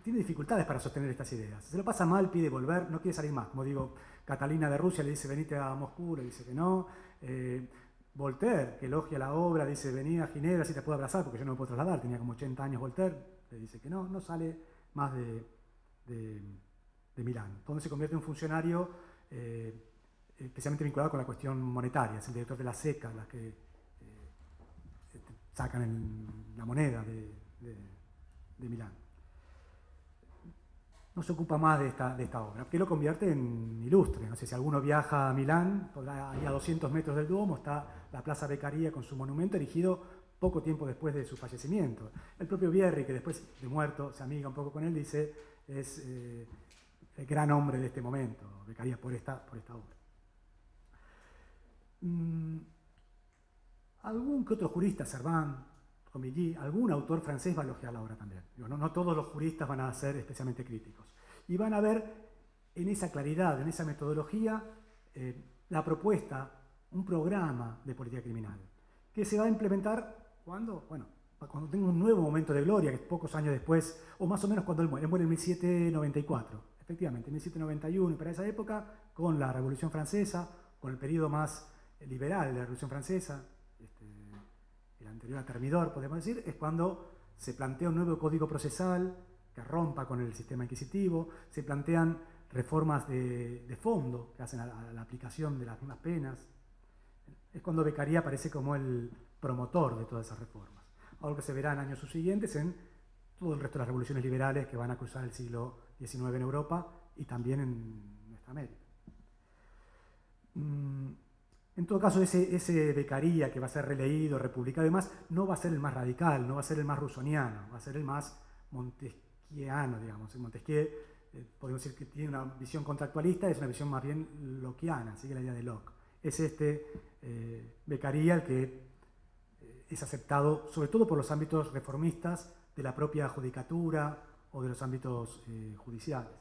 Tiene dificultades para sostener estas ideas. Se lo pasa mal, pide volver, no quiere salir más. Como digo, Catalina de Rusia le dice venite a Moscú, le dice que no. Voltaire, que elogia la obra, dice vení a Ginebra si te puedo abrazar porque yo no me puedo trasladar. Tenía como 80 años Voltaire, le dice que no sale más de Milán. Entonces se convierte en un funcionario especialmente vinculado con la cuestión monetaria. Es el director de la SECA, las que sacan la moneda de Milán. No se ocupa más de esta obra, que lo convierte en ilustre. No sé si alguno viaja a Milán, ahí a 200 metros del Duomo está la Plaza Beccaria con su monumento erigido poco tiempo después de su fallecimiento. El propio Vieri, que después de muerto se amiga un poco con él, dice es el gran hombre de este momento, Beccaria, por esta obra. Mm, algún que otro jurista, Servan, Romilly, algún autor francés va a elogiar la obra también. Digo, no todos los juristas van a ser especialmente críticos. Y van a ver en esa claridad, en esa metodología, la propuesta, un programa de política criminal, que se va a implementar cuando, bueno, cuando tenga un nuevo momento de gloria, que es pocos años después, o más o menos cuando él muere en 1794, efectivamente, en 1791, para esa época, con la Revolución Francesa, con el periodo más liberal de la Revolución Francesa, el anterior a Thermidor, podemos decir, es cuando se plantea un nuevo código procesal que rompa con el sistema inquisitivo, se plantean reformas de fondo que hacen a la aplicación de las mismas penas. Es cuando Beccaria aparece como el promotor de todas esas reformas. Algo que se verá en años subsiguientes en todo el resto de las revoluciones liberales que van a cruzar el siglo XIX en Europa y también en nuestra América. En todo caso, ese Beccaria que va a ser releído, republicado y demás, no va a ser el más radical, no va a ser el más rusoniano, va a ser el más montesquieuano, digamos. El Montesquieu, podemos decir que tiene una visión contractualista, es una visión más bien lockeana, sigue la idea de Locke. Es Beccaria el que es aceptado sobre todo por los ámbitos reformistas de la propia judicatura o de los ámbitos judiciales.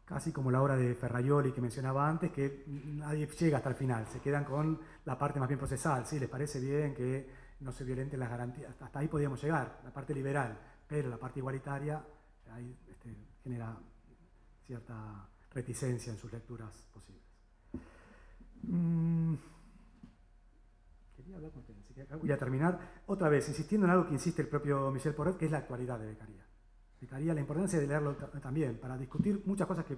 Casi como la obra de Ferraioli que mencionaba antes, que nadie llega hasta el final, se quedan con la parte más bien procesal. Sí, les parece bien que no se violenten las garantías, hasta ahí podíamos llegar, la parte liberal, pero la parte igualitaria ahí genera cierta reticencia en sus lecturas posibles. Quería hablar con ustedes, así que voy a terminar otra vez insistiendo en algo que insiste el propio Michel Porret, que es la actualidad de Beccaria. Beccaria, la importancia de leerlo también, para discutir muchas cosas que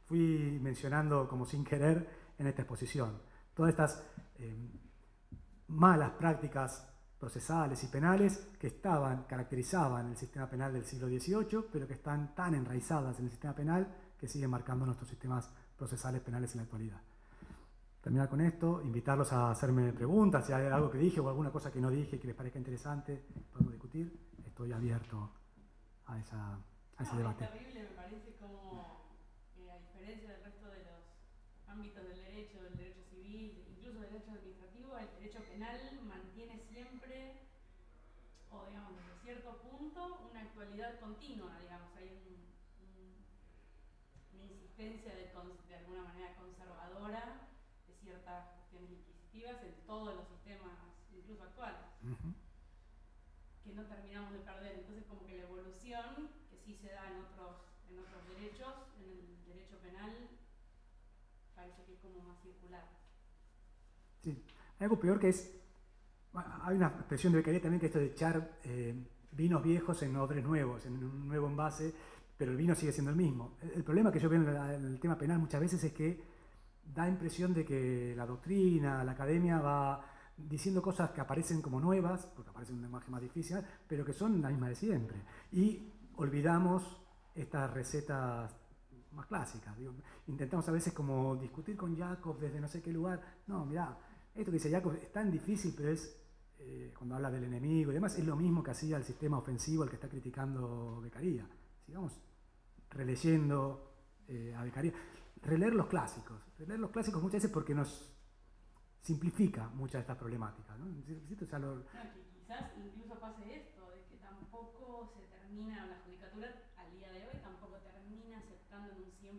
fui mencionando como sin querer en esta exposición. Todas estas malas prácticas procesales y penales que caracterizaban el sistema penal del siglo XVIII, pero que están tan enraizadas en el sistema penal que siguen marcando nuestros sistemas procesales penales en la actualidad. Terminar con esto, invitarlos a hacerme preguntas, si hay algo que dije o alguna cosa que no dije que les parezca interesante, podemos discutir. Estoy abierto a ese debate. Es terrible, me parece, como a diferencia del resto de los ámbitos del derecho civil, incluso del derecho administrativo, el derecho penal mantiene siempre, o digamos, desde cierto punto, una actualidad continua, digamos, hay una insistencia de alguna manera conservadora de ciertas cuestiones inquisitivas en todos los sistemas, incluso actuales. Que no terminamos de perder. Entonces, como que la evolución, que sí se da en otros derechos, en el derecho penal, parece que es como más circular. Sí, hay algo peor que es, hay una expresión de Beccaria también que es esto de echar vinos viejos en odres nuevos, en un nuevo envase, pero el vino sigue siendo el mismo. El problema que yo veo en el tema penal muchas veces es que da impresión de que la doctrina, la academia va diciendo cosas que aparecen como nuevas, porque aparecen en un lenguaje más difícil, pero que son la misma de siempre. Y olvidamos estas recetas más clásicas. Digo, intentamos a veces como discutir con Jacob desde no sé qué lugar. No, mirá, esto que dice Jacob es tan difícil, pero es, cuando habla del enemigo y demás, es lo mismo que hacía el sistema ofensivo al que está criticando Beccaria. Sigamos releyendo a Beccaria. Releer los clásicos muchas veces porque nos simplifica muchas de estas problemáticas, ¿no? Que quizás incluso pase esto, de que tampoco se termina, la judicatura al día de hoy tampoco termina aceptando en un 100%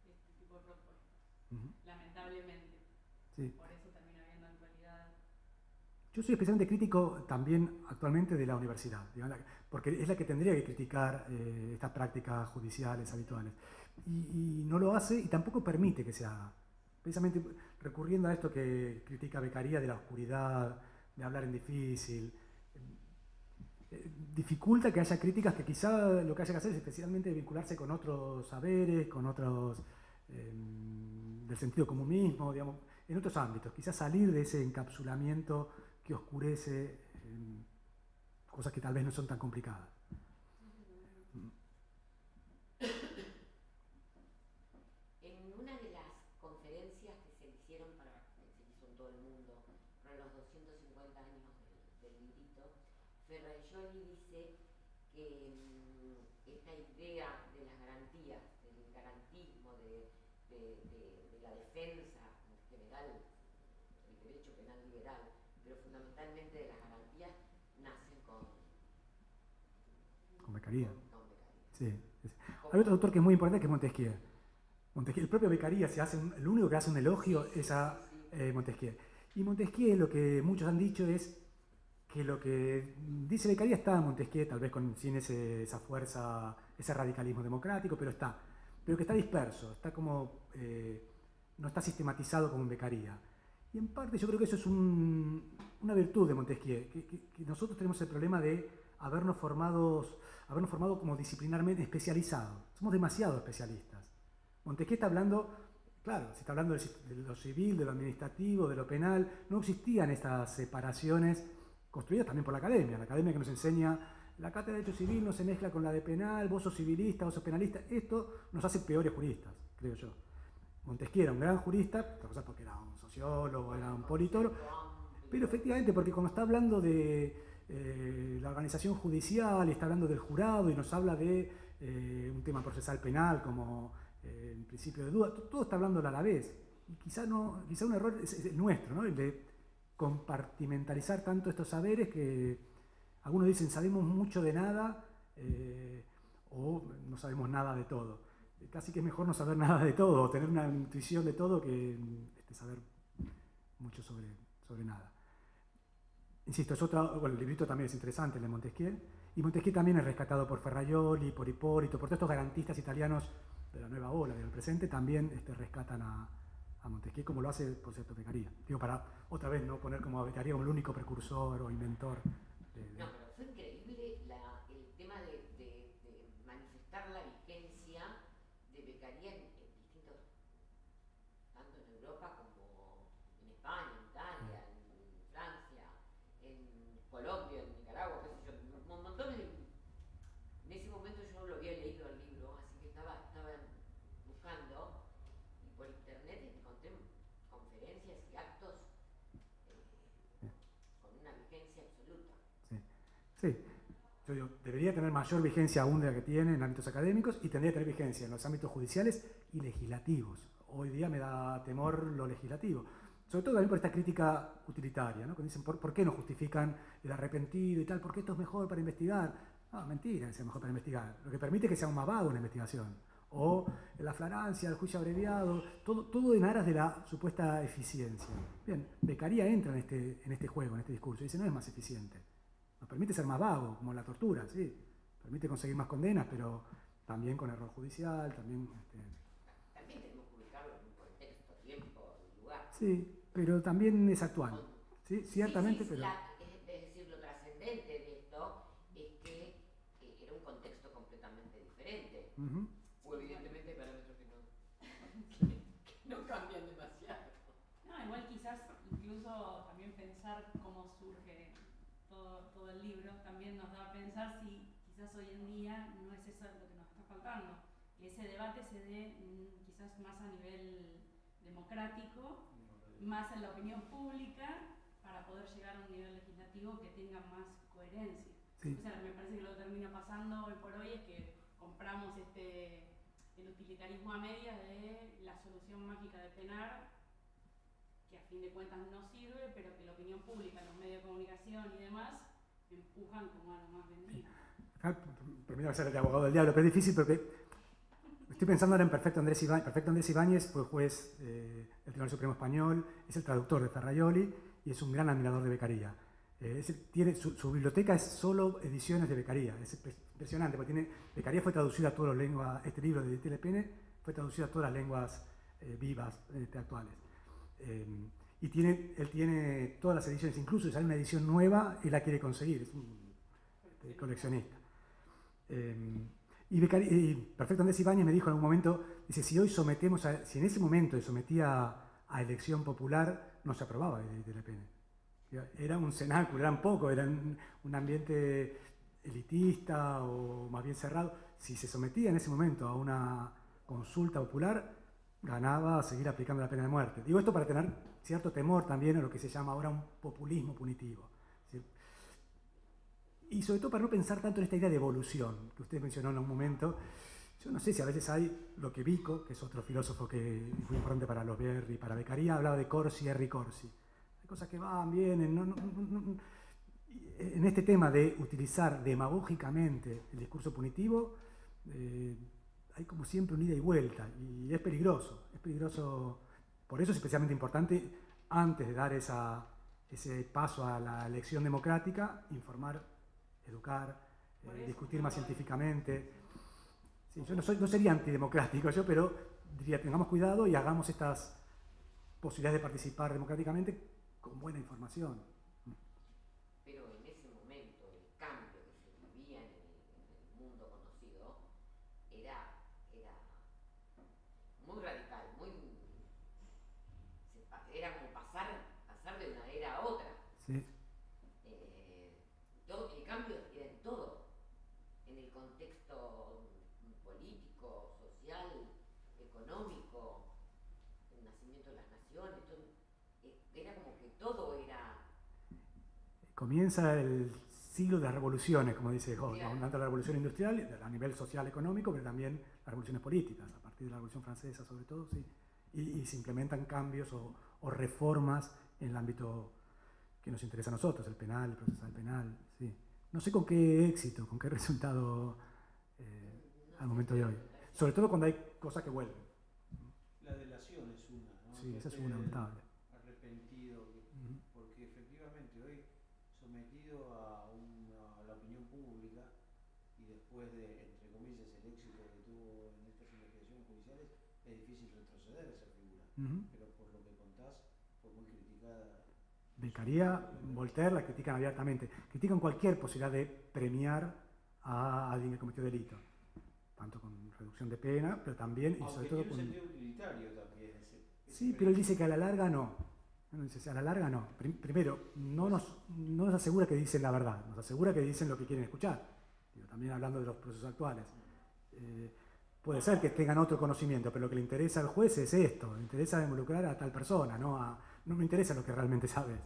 este tipo de propuestas, lamentablemente. Sí. Por eso termina habiendo actualidad. Yo soy especialmente crítico también actualmente de la universidad, digamos, porque es la que tendría que criticar estas prácticas judiciales habituales. Y no lo hace y tampoco permite que se haga. Precisamente recurriendo a esto que critica Beccaria de la oscuridad, de hablar en difícil, dificulta que haya críticas que quizá lo que haya que hacer es especialmente vincularse con otros saberes, con otros del sentido común mismo, digamos, en otros ámbitos, quizás salir de ese encapsulamiento que oscurece cosas que tal vez no son tan complicadas. En una de las conferencias que se hicieron se hizo en todo el mundo, para los 250 años del librito, Ferraioli dice que esta idea de las garantías, del garantismo, de la defensa en general, liberal, pero fundamentalmente de las garantías nacen con Beccaria. con Beccaria. Sí. Hay otro autor que es muy importante, que es Montesquieu. El propio Beccaria, el único que hace un elogio es a Montesquieu. Y Montesquieu, lo que muchos han dicho es que lo que dice Beccaria está en Montesquieu, tal vez sin esa fuerza, ese radicalismo democrático, pero que está disperso, está como, no está sistematizado como en Beccaria. Y en parte yo creo que eso es una virtud de Montesquieu, que nosotros tenemos el problema de habernos formado como disciplinarmente especializados. Somos demasiado especialistas. Montesquieu está hablando, claro, si está hablando de lo civil, de lo administrativo, de lo penal, no existían estas separaciones construidas también por la academia que nos enseña, la cátedra de Derecho Civil no se mezcla con la de penal, vos sos civilista, vos sos penalista, esto nos hace peores juristas, creo yo. Montesquieu era un gran jurista, otra cosa porque era un sociólogo, era un politólogo, pero efectivamente porque cuando está hablando de la organización judicial y está hablando del jurado y nos habla de un tema procesal penal como el principio de duda, todo está hablando a la vez. Y quizá un error es el nuestro, ¿no? El de compartimentalizar tanto estos saberes que algunos dicen sabemos mucho de nada o no sabemos nada de todo. Casi que es mejor no saber nada de todo, o tener una intuición de todo que saber mucho sobre nada. Insisto, el librito también es interesante, el de Montesquieu, y Montesquieu también es rescatado por Ferrajoli, por Hipólito, por todos estos garantistas italianos de la nueva ola, del presente, también rescatan a Montesquieu, como lo hace, por cierto, Beccaria. Digo, para otra vez no poner como a Beccaria como el único precursor o inventor. No, pero fue increíble el tema de manifestar la vigencia de Beccaria en distintos, tanto en Europa como en España, en Italia, en Francia, en Colombia, en Nicaragua, qué sé yo, montones de... En ese momento yo lo había leído el libro, así que estaba buscando, y por internet encontré conferencias y actos con una vigencia absoluta. Sí. Yo digo, debería tener mayor vigencia aún de la que tiene en ámbitos académicos y tendría que tener vigencia en los ámbitos judiciales y legislativos. Hoy día me da temor lo legislativo. Sobre todo también por esta crítica utilitaria, ¿no? Cuando dicen, ¿por qué no justifican el arrepentido y tal? ¿Por qué esto es mejor para investigar? No, mentira que sea mejor para investigar. Lo que permite que sea un más vago una investigación. O la flagrancia, el juicio abreviado, todo en aras de la supuesta eficiencia. Bien, Beccaria entra en este juego, en este discurso, y dice, no es más eficiente. Nos permite ser más vago, como la tortura, sí. Permite conseguir más condenas, pero también con error judicial, también... También tenemos que ubicarlo en un contexto, tiempo, lugar. Sí, pero también es actual. Sí, ciertamente, sí, pero... es decir, lo trascendente de esto es que era un contexto completamente diferente. O evidentemente parámetros que no cambian demasiado. No, igual quizás incluso también pensar cómo surge todo el libro también nos da a pensar si quizás hoy en día no es eso lo que nos está faltando, que ese debate se dé quizás más a nivel democrático, más en la opinión pública, para poder llegar a un nivel legislativo que tenga más coherencia. Sí. O sea, me parece que lo que termina pasando hoy por hoy es que compramos el utilitarismo a medias de la solución mágica de penar, que a fin de cuentas no sirve, pero que la opinión pública, los medios de comunicación y demás empujan como a lo más vendido. Permítame ser el abogado del diablo, pero es difícil porque estoy pensando ahora en Perfecto Andrés Ibáñez. Perfecto Andrés Ibáñez fue juez del Tribunal Supremo Español, es el traductor de Ferrajoli y es un gran admirador de Beccaria. Su biblioteca es solo ediciones de Beccaria, es impresionante, porque Beccaria fue traducido a todas las lenguas, este libro de Telepene fue traducido a todas las lenguas vivas actuales. Y él tiene todas las ediciones, incluso si sale una edición nueva, él la quiere conseguir, es un coleccionista. Y Perfecto Andrés Ibáñez me dijo en algún momento, dice, si en ese momento se sometía a elección popular, no se aprobaba el Telepene. Era un cenáculo, eran pocos, era un ambiente elitista o más bien cerrado. Si se sometía en ese momento a una consulta popular, ganaba a seguir aplicando la pena de muerte. Digo esto para tener cierto temor también a lo que se llama ahora un populismo punitivo. ¿Sí? Y sobre todo para no pensar tanto en esta idea de evolución, que usted mencionó en un momento. Yo no sé si a veces hay lo que Vico, que es otro filósofo que es muy importante para los Berri y para Beccaria, hablaba de Corsi, Henri Corsi. hay cosas que van, vienen, en este tema de utilizar demagógicamente el discurso punitivo, hay como siempre un ida y vuelta, y es peligroso, por eso es especialmente importante, antes de dar ese paso a la elección democrática, informar, educar, discutir más científicamente. Sí, yo no sería antidemocrático, pero diría, tengamos cuidado y hagamos estas posibilidades de participar democráticamente con buena información. Pero en ese momento el cambio que se vivía en el mundo conocido era muy radical, era como pasar de una era a otra. Sí. El cambio era en todo, en el contexto político, social, económico, el nacimiento de las naciones, era como que todo era... Comienza el siglo de las revoluciones, como dice Hobbes, Claro. tanto la revolución industrial a nivel social económico, pero también las revoluciones políticas, a partir de la revolución francesa sobre todo, sí. Y se implementan cambios o reformas en el ámbito que nos interesa a nosotros, el penal, el procesal penal, sí. No sé con qué éxito, con qué resultado al momento de hoy. Sobre todo cuando hay cosas que vuelven. La delación es una, ¿no? Sí, esa es una notable. Arrepentido, porque efectivamente hoy sometido a la opinión pública y después de, entre comillas, el éxito que tuvo en estas investigaciones judiciales, es difícil retroceder esa figura. Pero por lo que contás, fue muy criticada. Beccaria, Voltaire la critican abiertamente. Critican cualquier posibilidad de premiar a alguien que cometió delito. Tanto con reducción de pena, pero también, y sobre todo tiene con... un sentido utilitario también. Sí, pero él dice que a la larga no. Dice, a la larga no. Primero, no nos asegura que dicen la verdad, nos asegura que dicen lo que quieren escuchar. También hablando de los procesos actuales. Puede ser que tengan otro conocimiento, pero lo que le interesa al juez es esto, le interesa involucrar a tal persona, no me interesa lo que realmente sabes.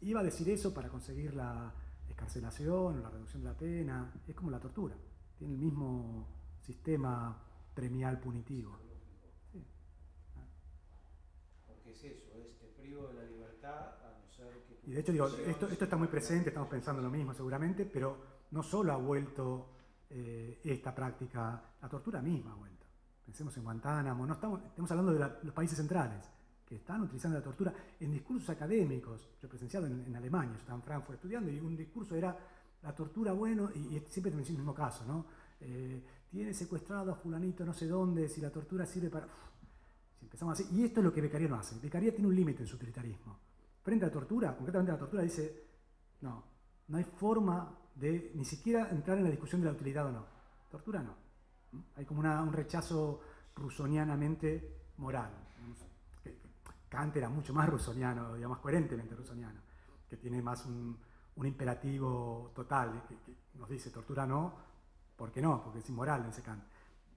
Iba a decir eso para conseguir la excarcelación o la reducción de la pena, es como la tortura, tiene el mismo sistema premial punitivo. Sí. Porque es eso, te privo de la libertad a no ser que... Y de hecho, digo, esto está muy presente, estamos pensando lo mismo seguramente, pero no solo ha vuelto esta práctica, la tortura misma ha vuelto. Pensemos en Guantánamo, estamos hablando de los países centrales, que están utilizando la tortura en discursos académicos. Yo he presenciado en Alemania, yo estaba en Frankfurt estudiando, y un discurso era la tortura, bueno, y siempre te menciono el mismo caso, ¿no? Tiene secuestrado a fulanito no sé dónde, si la tortura sirve para... Si empezamos así, y esto es lo que Beccaria no hace. Beccaria tiene un límite en su utilitarismo. Frente a la tortura, concretamente a la tortura, dice, no hay forma de ni siquiera entrar en la discusión de la utilidad o no. Tortura no. Hay como un rechazo rusonianamente moral. Kant era mucho más rusoniano, digamos, coherentemente rusoniano, que tiene más un imperativo total, que nos dice tortura no, ¿por qué no? Porque es inmoral, dice Kant.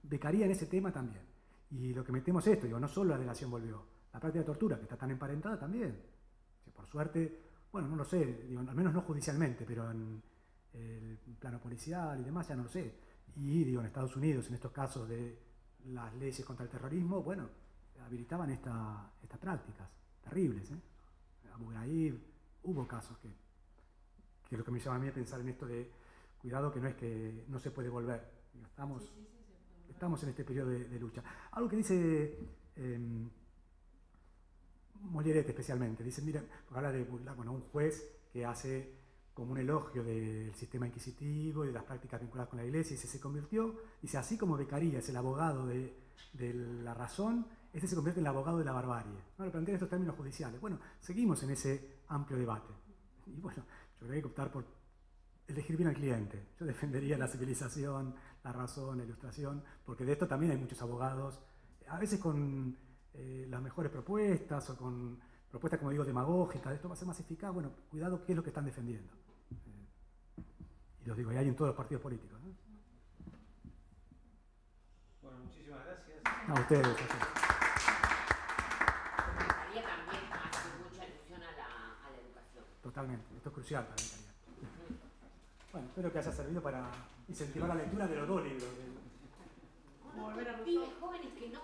Beccaria en ese tema también. Y lo que metemos es esto, digo, no solo la delación volvió, la práctica de tortura, que está tan emparentada también. Que por suerte, bueno, no lo sé, digo, al menos no judicialmente, pero en el plano policial y demás, ya no lo sé. Y digo, en Estados Unidos, en estos casos de las leyes contra el terrorismo, bueno, habilitaban estas prácticas terribles. Abu Ghraib, hubo casos que es lo que me lleva a mí a pensar en esto de cuidado, que no es que no se puede volver. Digo, estamos en este periodo de lucha. Algo que dice Molieret especialmente, dice, mira, porque habla de un juez que hace como un elogio del sistema inquisitivo y de las prácticas vinculadas con la iglesia, y se convirtió, dice, así como Beccaria es el abogado de la razón, este se convierte en el abogado de la barbarie. No lo plantean estos términos judiciales. Bueno, seguimos en ese amplio debate. Y bueno, yo creo que hay que optar por elegir bien al cliente. Yo defendería la civilización, la razón, la ilustración, porque de esto también hay muchos abogados, a veces con las mejores propuestas o con propuestas, como digo, demagógicas, esto va a ser más eficaz. Bueno, cuidado qué es lo que están defendiendo. Y los digo, y hay en todos los partidos políticos, ¿no? Bueno, muchísimas gracias. A ustedes. Beccaria también hace mucha alusión a la educación. Totalmente, esto es crucial para Beccaria. Bueno, espero que haya servido para incentivar la lectura de los dos libros. Volver a Pibes jóvenes que no